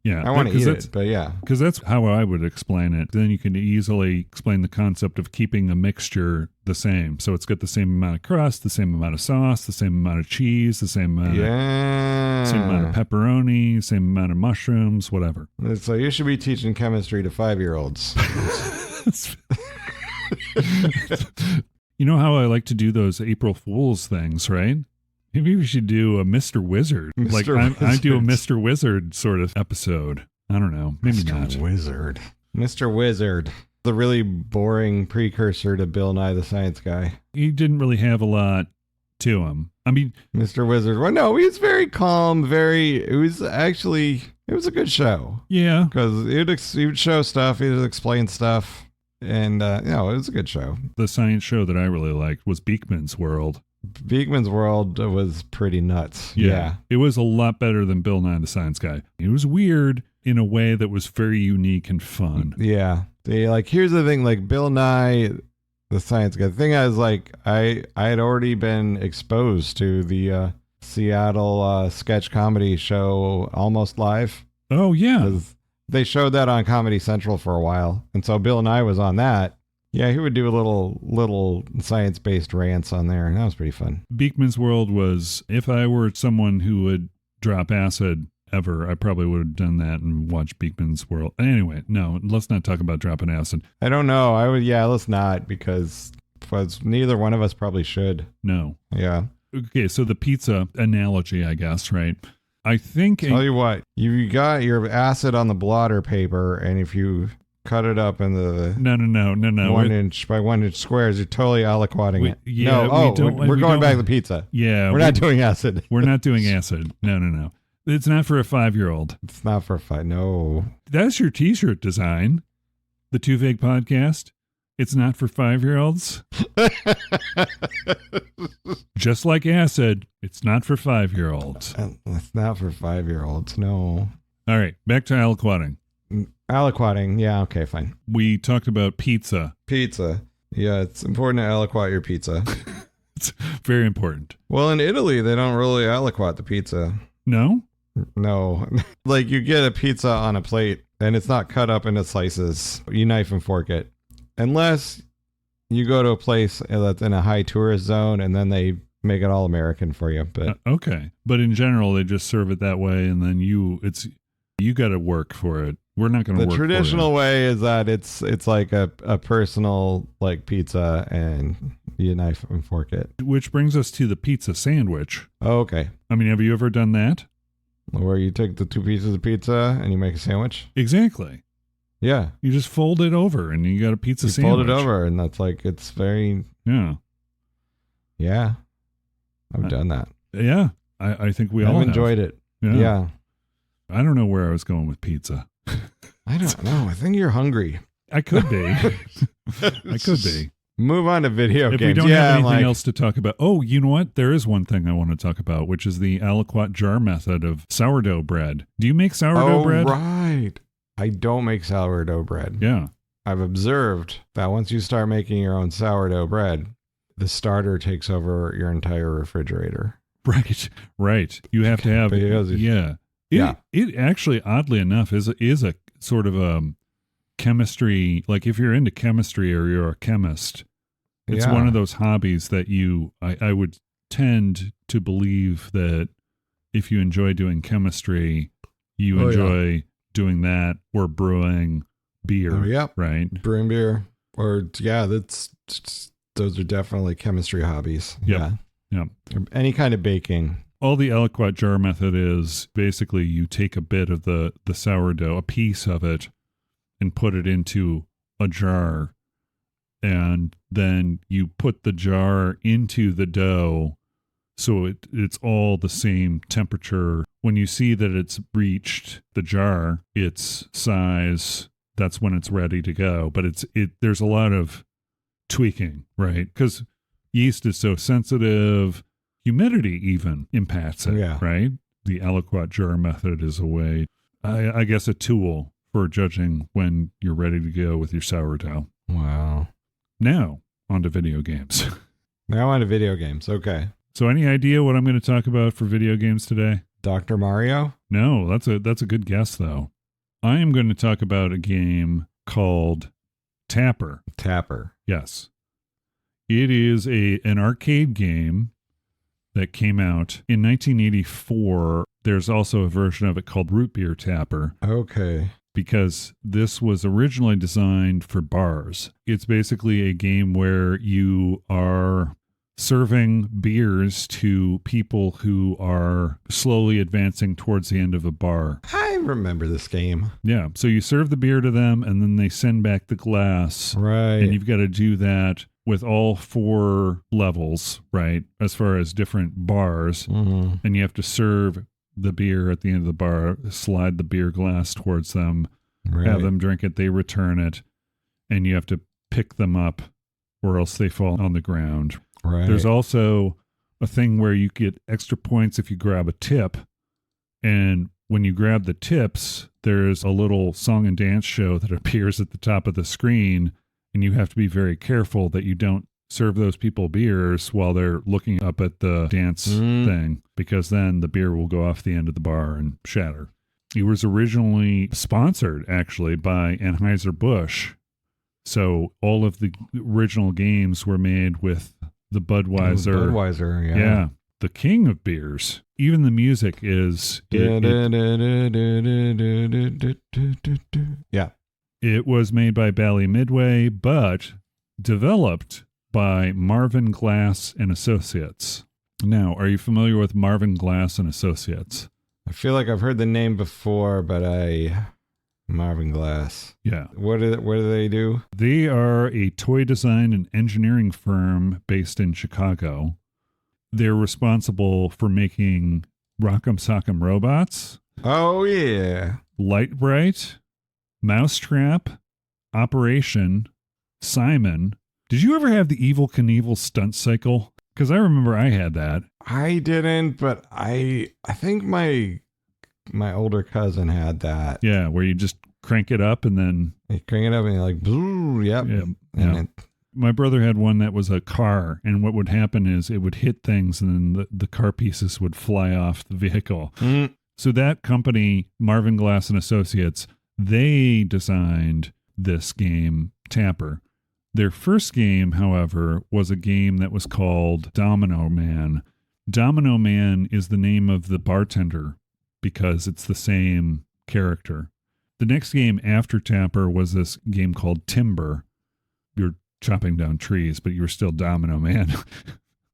Yeah.
I want to eat it, but yeah.
Because that's how I would explain it. Then you can easily explain the concept of keeping a mixture the same. So it's got the same amount of crust, the same amount of sauce, the same amount of cheese, the same amount of pepperoni, same amount of mushrooms, whatever.
So you should be teaching chemistry to 5-year-olds.
You know how I like to do those April Fool's things, right? Maybe we should do a Mr. Wizard. I do a Mr. Wizard sort of episode. I don't know. Maybe not.
Mr. Wizard. The really boring precursor to Bill Nye the Science Guy.
He didn't really have a lot to him. I mean,
Mr. Wizard. Well, no, he was very calm. It was a good show.
Yeah.
Because he would show stuff. He would explain stuff. And, it was a good show.
The science show that I really liked was Beakman's World.
Beakman's World was pretty nuts. Yeah.
It was a lot better than Bill Nye the Science Guy. It was weird in a way that was very unique and fun.
Yeah. Here's the thing, Bill Nye the Science Guy. The thing is, I had already been exposed to the Seattle sketch comedy show Almost Live.
Oh, yeah.
They showed that on Comedy Central for a while. And so Bill Nye was on that. Yeah, he would do a little science-based rants on there, and that was pretty fun.
Beakman's World was, if I were someone who would drop acid ever, I probably would have done that and watched Beakman's World. Anyway, no, let's not talk about dropping acid.
I don't know. Let's not, because but neither one of us probably should.
No.
Yeah.
Okay, so the pizza analogy, I guess, right? I think...
Tell you what, you got your acid on the blotter paper, and if you cut it up in the
No.
1 inch by 1 inch squares, you're totally aliquoting it.
Yeah,
we're going back to the pizza.
Yeah.
We're not doing acid.
We're not doing acid. No. It's not for a 5-year-old.
It's not for a 5. No.
That's your t-shirt design. The Too Vague Podcast. It's not for 5-year-olds. Just like acid, it's not for 5-year-olds.
It's not for 5-year-olds. No.
All right, back to aliquoting.
Aliquoting. Yeah, okay, fine.
We talked about pizza.
Pizza. Yeah, it's important to aliquot your pizza.
It's very important.
Well, in Italy, they don't really aliquot the pizza.
No?
No. Like, you get a pizza on a plate, and it's not cut up into slices. You knife and fork it. Unless you go to a place that's in a high tourist zone, and then they make it all American for you. But
okay. But in general, they just serve it that way, and then you got to work for it. We're not going to work for it.
The traditional way is that it's like a personal like pizza, and you knife and fork it.
Which brings us to the pizza sandwich.
Oh, okay.
I mean, have you ever done that?
Where you take the 2 pieces of pizza and you make a sandwich?
Exactly.
Yeah.
You just fold it over and you got a pizza sandwich.
Fold it over, and that's like, it's very...
Yeah.
Yeah. I've done that.
Yeah. I think we all have.
Enjoyed it. Yeah.
I don't know where I was going with pizza.
I don't know. I think you're hungry.
I could be. I could be.
Move on to video games.
If we don't have anything else to talk about. Oh, you know what? There is one thing I want to talk about, which is the aliquot jar method of sourdough bread. Do you make sourdough bread?
Oh, right. I don't make sourdough bread.
Yeah.
I've observed that once you start making your own sourdough bread, the starter takes over your entire refrigerator.
Right. You have to have... Yeah. It actually, oddly enough, is a sort of a chemistry, like if you're into chemistry or you're a chemist, it's one of those hobbies that I would tend to believe that if you enjoy doing chemistry, you enjoy doing that or brewing beer.
Oh, yeah.
Right.
Brewing beer. Or, those are definitely chemistry hobbies.
Yep.
Yeah. Any kind of baking.
All the aliquot jar method is basically you take a bit of the sourdough, a piece of it, and put it into a jar. And then you put the jar into the dough so it's all the same temperature. When you see that it's reached the jar, its size, that's when it's ready to go. But there's a lot of tweaking, right? Because yeast is so sensitive. Humidity even impacts it, right? The aliquot jar method is a way, I guess, a tool for judging when you're ready to go with your sourdough.
Wow.
Now, on to video games.
Okay.
So any idea what I'm going to talk about for video games today?
Dr. Mario?
No, that's a good guess, though. I am going to talk about a game called Tapper.
Tapper.
Yes. It is an arcade game that came out in 1984. There's also a version of it called Root Beer Tapper.
Okay.
Because this was originally designed for bars. It's basically a game where you are serving beers to people who are slowly advancing towards the end of a bar.
I remember this game.
Yeah. So you serve the beer to them and then they send back the glass.
Right.
And you've got to do that with all 4 levels, right? As far as different bars.
Mm-hmm.
And you have to serve the beer at the end of the bar, slide the beer glass towards them, have them drink it, they return it, and you have to pick them up or else they fall on the ground.
Right.
There's also a thing where you get extra points if you grab a tip, and when you grab the tips, there's a little song and dance show that appears at the top of the screen, and you have to be very careful that you don't serve those people beers while they're looking up at the dance thing, because then the beer will go off the end of the bar and shatter. It was originally sponsored, actually, by Anheuser-Busch. So all of the original games were made with the Budweiser.
Budweiser,
Yeah. The king of beers. Even the music is...
Yeah.
It was made by Bally Midway, but developed by Marvin Glass and Associates. Now, are you familiar with Marvin Glass and Associates?
I feel like I've heard the name before, but Marvin Glass.
Yeah.
What do they do?
They are a toy design and engineering firm based in Chicago. They're responsible for making Rock'em Sock'em Robots.
Oh, yeah.
Light Bright, Mousetrap, Operation, Simon. Did you ever have the Evil Knievel stunt cycle? Because I remember I had that.
I didn't, but I think my older cousin had that.
Yeah, where you just crank it up and then...
You crank it up and you're like, boo, yep.
Yeah. My brother had one that was a car, and what would happen is it would hit things and then the car pieces would fly off the vehicle.
Mm.
So that company, Marvin Glass and Associates, they designed this game, Tapper. Their first game, however, was a game that was called Domino Man. Domino Man is the name of the bartender because it's the same character. The next game after Tapper was this game called Timber. You're chopping down trees, but you were still Domino Man.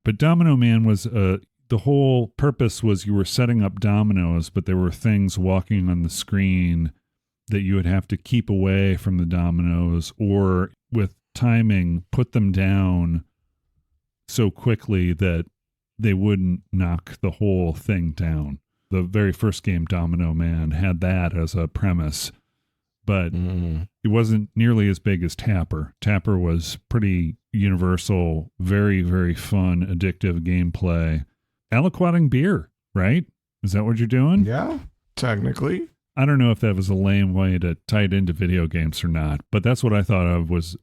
But Domino Man was, the whole purpose was you were setting up dominoes, but there were things walking on the screen that you would have to keep away from the dominoes, or with timing, put them down so quickly that they wouldn't knock the whole thing down. The very first game, Domino Man, had that as a premise, but it wasn't nearly as big as Tapper. Tapper was pretty universal, very, very fun, addictive gameplay. Aliquoting beer, right? Is that what you're doing?
Yeah, technically.
I don't know if that was a lame way to tie it into video games or not, but that's what I thought of was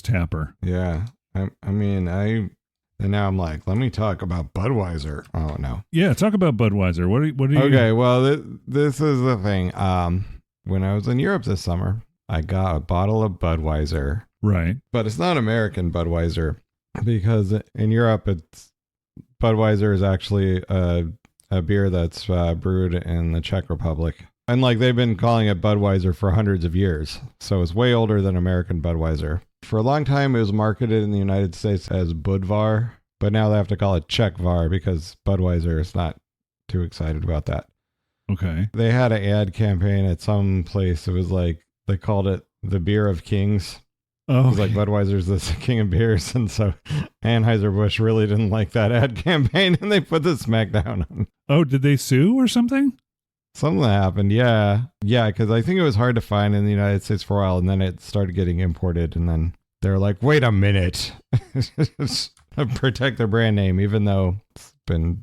Tapper.
Yeah. And now I'm like, let me talk about Budweiser. Oh, no.
Yeah, talk about Budweiser. What are you...
Okay, well, this is the thing. When I was in Europe this summer, I got a bottle of Budweiser.
Right.
But it's not American Budweiser, because in Europe, Budweiser is actually a beer that's brewed in the Czech Republic. And like they've been calling it Budweiser for hundreds of years. So it's way older than American Budweiser. For a long time, it was marketed in the United States as Budvar, but now they have to call it Czechvar because Budweiser is not too excited about that.
Okay.
They had an ad campaign at some place. It was like, they called it the beer of kings.
Oh,
it was like Budweiser's the king of beers. And so Anheuser-Busch really didn't like that ad campaign and they put the smack down on.
Oh, did they sue or something?
Something happened, yeah. Yeah, because I think it was hard to find in the United States for a while, and then it started getting imported, and then they're like, wait a minute. Protect their brand name, even though it's been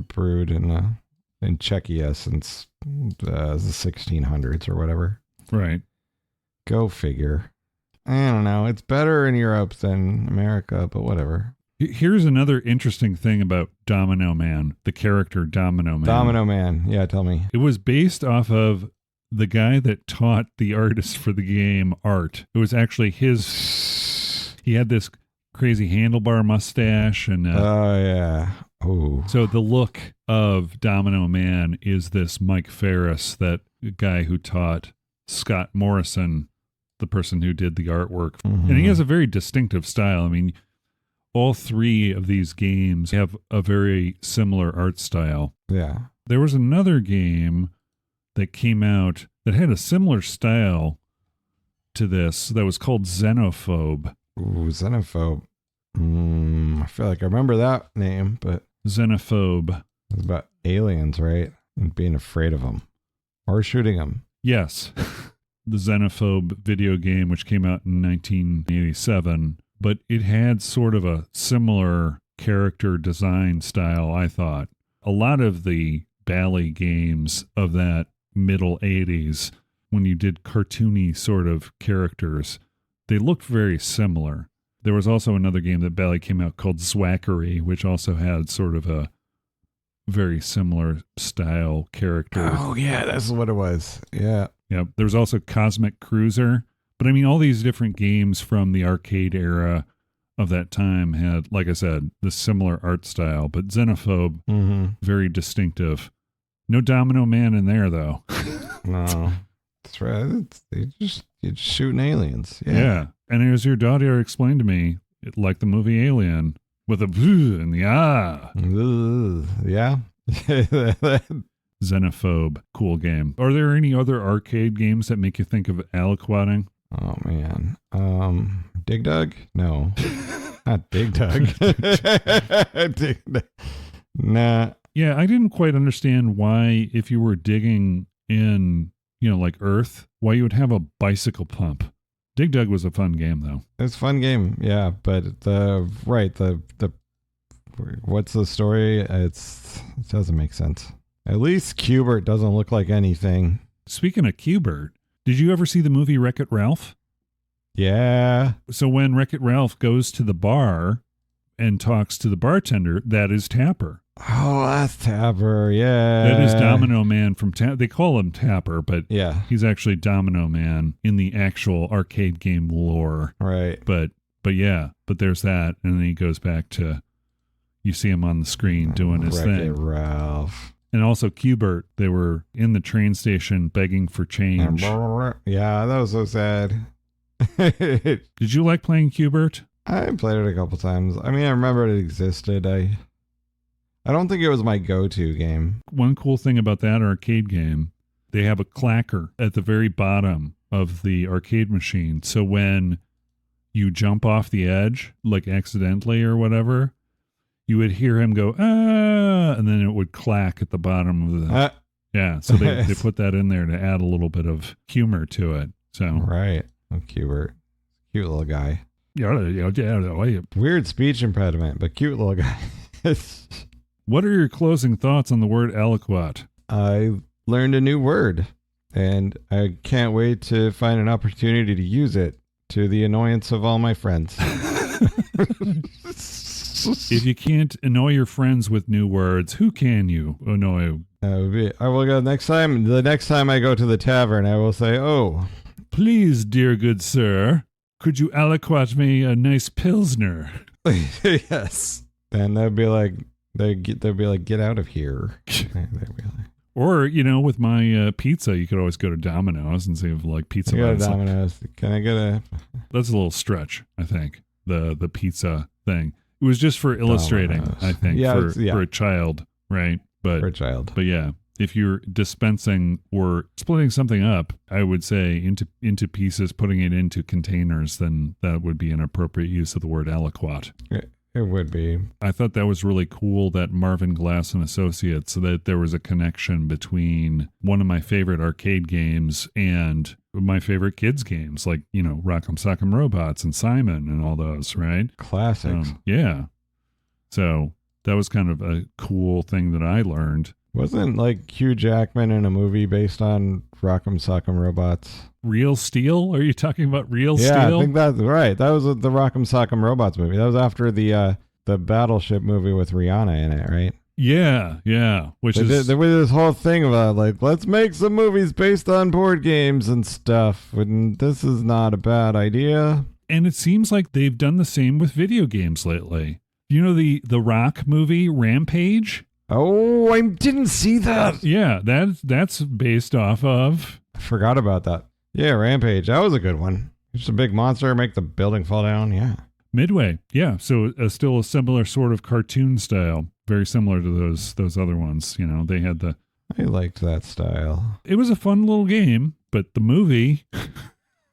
brewed in Czechia since the 1600s or whatever.
Right.
Go figure. I don't know. It's better in Europe than America, but whatever.
Here's another interesting thing about Domino Man, the character Domino Man.
Domino Man. Yeah, tell me.
It was based off of the guy that taught the artist for the game art. It was actually he had this crazy handlebar mustache and
oh yeah. Oh.
So the look of Domino Man is this Mike Ferris, that guy who taught Scott Morrison, the person who did the artwork. Mm-hmm. And he has a very distinctive style. I mean, all three of these games have a very similar art style.
Yeah.
There was another game that came out that had a similar style to this that was called Xenophobe.
Ooh, Xenophobe. I feel like I remember that name, but...
Xenophobe.
It's about aliens, right? And being afraid of them. Or shooting them.
Yes. The Xenophobe video game, which came out in 1987... But it had sort of a similar character design style, I thought. A lot of the Bally games of that middle 80s, when you did cartoony sort of characters, they looked very similar. There was also another game that Bally came out called Zwackery, which also had sort of a very similar style character.
Oh, yeah, that's what it was. Yeah.
Yeah. There was also Cosmic Cruiser. But I mean, all these different games from the arcade era of that time had, like I said, this similar art style. But Xenophobe, very distinctive. No Domino Man in there, though.
No. That's right. You're just shooting aliens.
Yeah. And as your daughter explained to me, like the movie Alien with a and the
Yeah.
xenophobe. Cool game. Are there any other arcade games that make you think of aliquoting?
Oh man. Dig Dug? No. Not Dig Dug. Nah.
Yeah, I didn't quite understand why, if you were digging in, like earth, why you would have a bicycle pump. Dig Dug was a fun game, though.
It's a fun game, yeah. But the what's the story? It doesn't make sense. At least Q*bert doesn't look like anything.
Speaking of Q*bert, did you ever see the movie Wreck-It Ralph?
Yeah.
So when Wreck-It Ralph goes to the bar and talks to the bartender, that is Tapper.
Oh, that's Tapper, yeah.
That is Domino Man from they call him Tapper, but
yeah,
he's actually Domino Man in the actual arcade game lore.
Right.
But there's that, and then he goes back to, you see him on the screen doing his thing.
Wreck-It Ralph.
And also Q*bert, they were in the train station begging for change.
Yeah, that was so sad.
Did you like playing Q*bert?
I played it a couple times. I mean, I remember it existed. I don't think it was my go-to game.
One cool thing about that arcade game, they have a clacker at the very bottom of the arcade machine. So when you jump off the edge, like accidentally or whatever, you would hear him go, ah, and then it would clack at the bottom of the... Yeah, so they put that in there to add a little bit of humor to it. So
right. Oh, Q*bert. Cute little guy.
Yeah.
Weird speech impediment, but cute little guy.
What are your closing thoughts on the word aliquot?
I learned a new word, and I can't wait to find an opportunity to use it to the annoyance of all my friends.
If you can't annoy your friends with new words, who can you annoy?
I will go next time. The next time I go to the tavern, I will say, "Oh,
please, dear good sir, could you aliquot me a nice pilsner?"
Yes. And they'd be like, get out of here.
Or, with my pizza, you could always go to Domino's and say, like, pizza.
Go to Domino's. Can I get a...
That's a little stretch, I think, the pizza thing. It was just for illustrating, Domino's. I think, for a child, right? But
for a child.
But yeah, if you're dispensing or splitting something up, I would say into pieces, putting it into containers, then that would be an appropriate use of the word aliquot.
It would be.
I thought that was really cool that Marvin Glass and Associates, so that there was a connection between one of my favorite arcade games and my favorite kids games, like, Rock'em Sock'em Robots and Simon and all those, right?
Classics.
Yeah. So that was kind of a cool thing that I learned.
Wasn't like Hugh Jackman in a movie based on Rock'em Sock'em Robots?
Real Steel? Are you talking about Real Steel?
Yeah, I think that's right. That was the Rock'em Sock'em Robots movie. That was after the Battleship movie with Rihanna in it, right?
Yeah. There was
this whole thing about, like, let's make some movies based on board games and stuff. And this is not a bad idea.
And it seems like they've done the same with video games lately. The Rock movie, Rampage?
Oh, I didn't see that.
Yeah, that's based off of...
I forgot about that. Yeah, Rampage. That was a good one. Just a big monster, make the building fall down. Yeah.
Midway. Yeah. So still a similar sort of cartoon style. Very similar to those other ones. They had the...
I liked that style.
It was a fun little game, but the movie,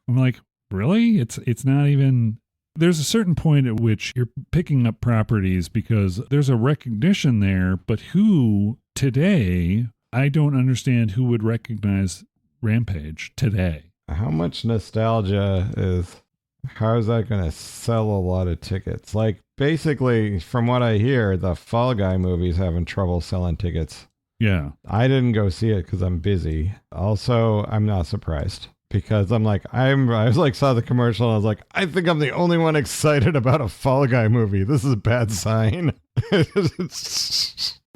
I'm like, really? It's not even... There's a certain point at which you're picking up properties because there's a recognition there, but who today, I don't understand who would recognize Rampage today.
How much nostalgia how is that going to sell a lot of tickets? Like, basically, from what I hear, the Fall Guy movie's having trouble selling tickets.
Yeah.
I didn't go see it because I'm busy. Also, I'm not surprised. Because I'm like, I was like, saw the commercial and I was like, I think I'm the only one excited about a Fall Guy movie. This is a bad sign.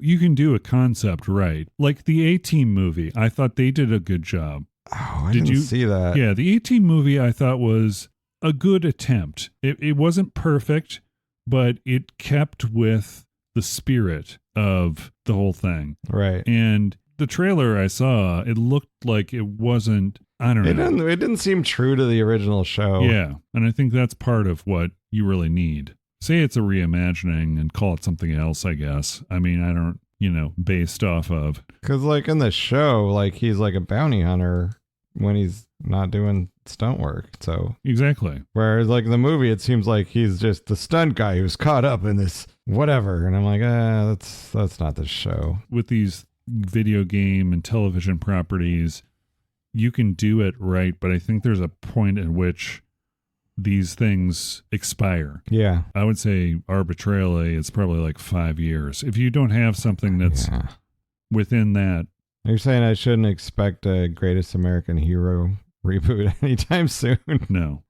You can do a concept right. Like the A-Team movie. I thought they did a good job.
Oh, I didn't see that.
Yeah, the A-Team movie I thought was a good attempt. It wasn't perfect, but it kept with the spirit of the whole thing.
Right.
And the trailer I saw, it looked like it wasn't, I don't know.
It didn't seem true to the original show.
Yeah. And I think that's part of what you really need. Say it's a reimagining and call it something else, I guess. I mean, I don't, based off of.
Because, like, in the show, like, he's like a bounty hunter when he's not doing stunt work. So
exactly.
Whereas, like, in the movie, it seems like he's just the stunt guy who's caught up in this whatever. And I'm like, that's not the show.
With these video game and television properties, you can do it right, but I think there's a point at which these things expire.
Yeah.
I would say arbitrarily, it's probably like 5 years. If you don't have something that's within that.
You're saying I shouldn't expect a Greatest American Hero reboot anytime soon?
No.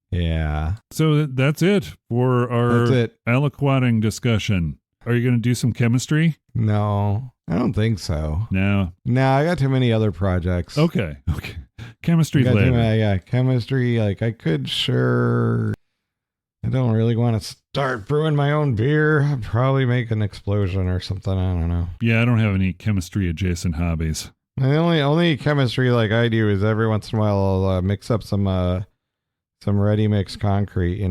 Yeah.
So that's it for our aliquoting discussion. Are you going to do some chemistry?
No, I don't think so.
No.
No, I got too many other projects.
Okay. Chemistry later.
Chemistry. Like, I could I don't really want to start brewing my own beer. I'd probably make an explosion or something. I don't know.
Yeah, I don't have any chemistry adjacent hobbies.
The only chemistry like I do is every once in a while I'll mix up some ready mix concrete,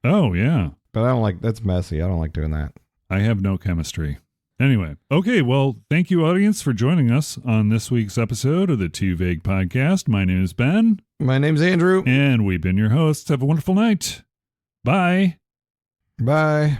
Oh, yeah.
But I don't like, that's messy. I don't like doing that.
I have no chemistry. Anyway, okay, well, thank you, audience, for joining us on this week's episode of the Too Vague Podcast. My name is Ben.
My name's Andrew.
And we've been your hosts. Have a wonderful night. Bye.
Bye.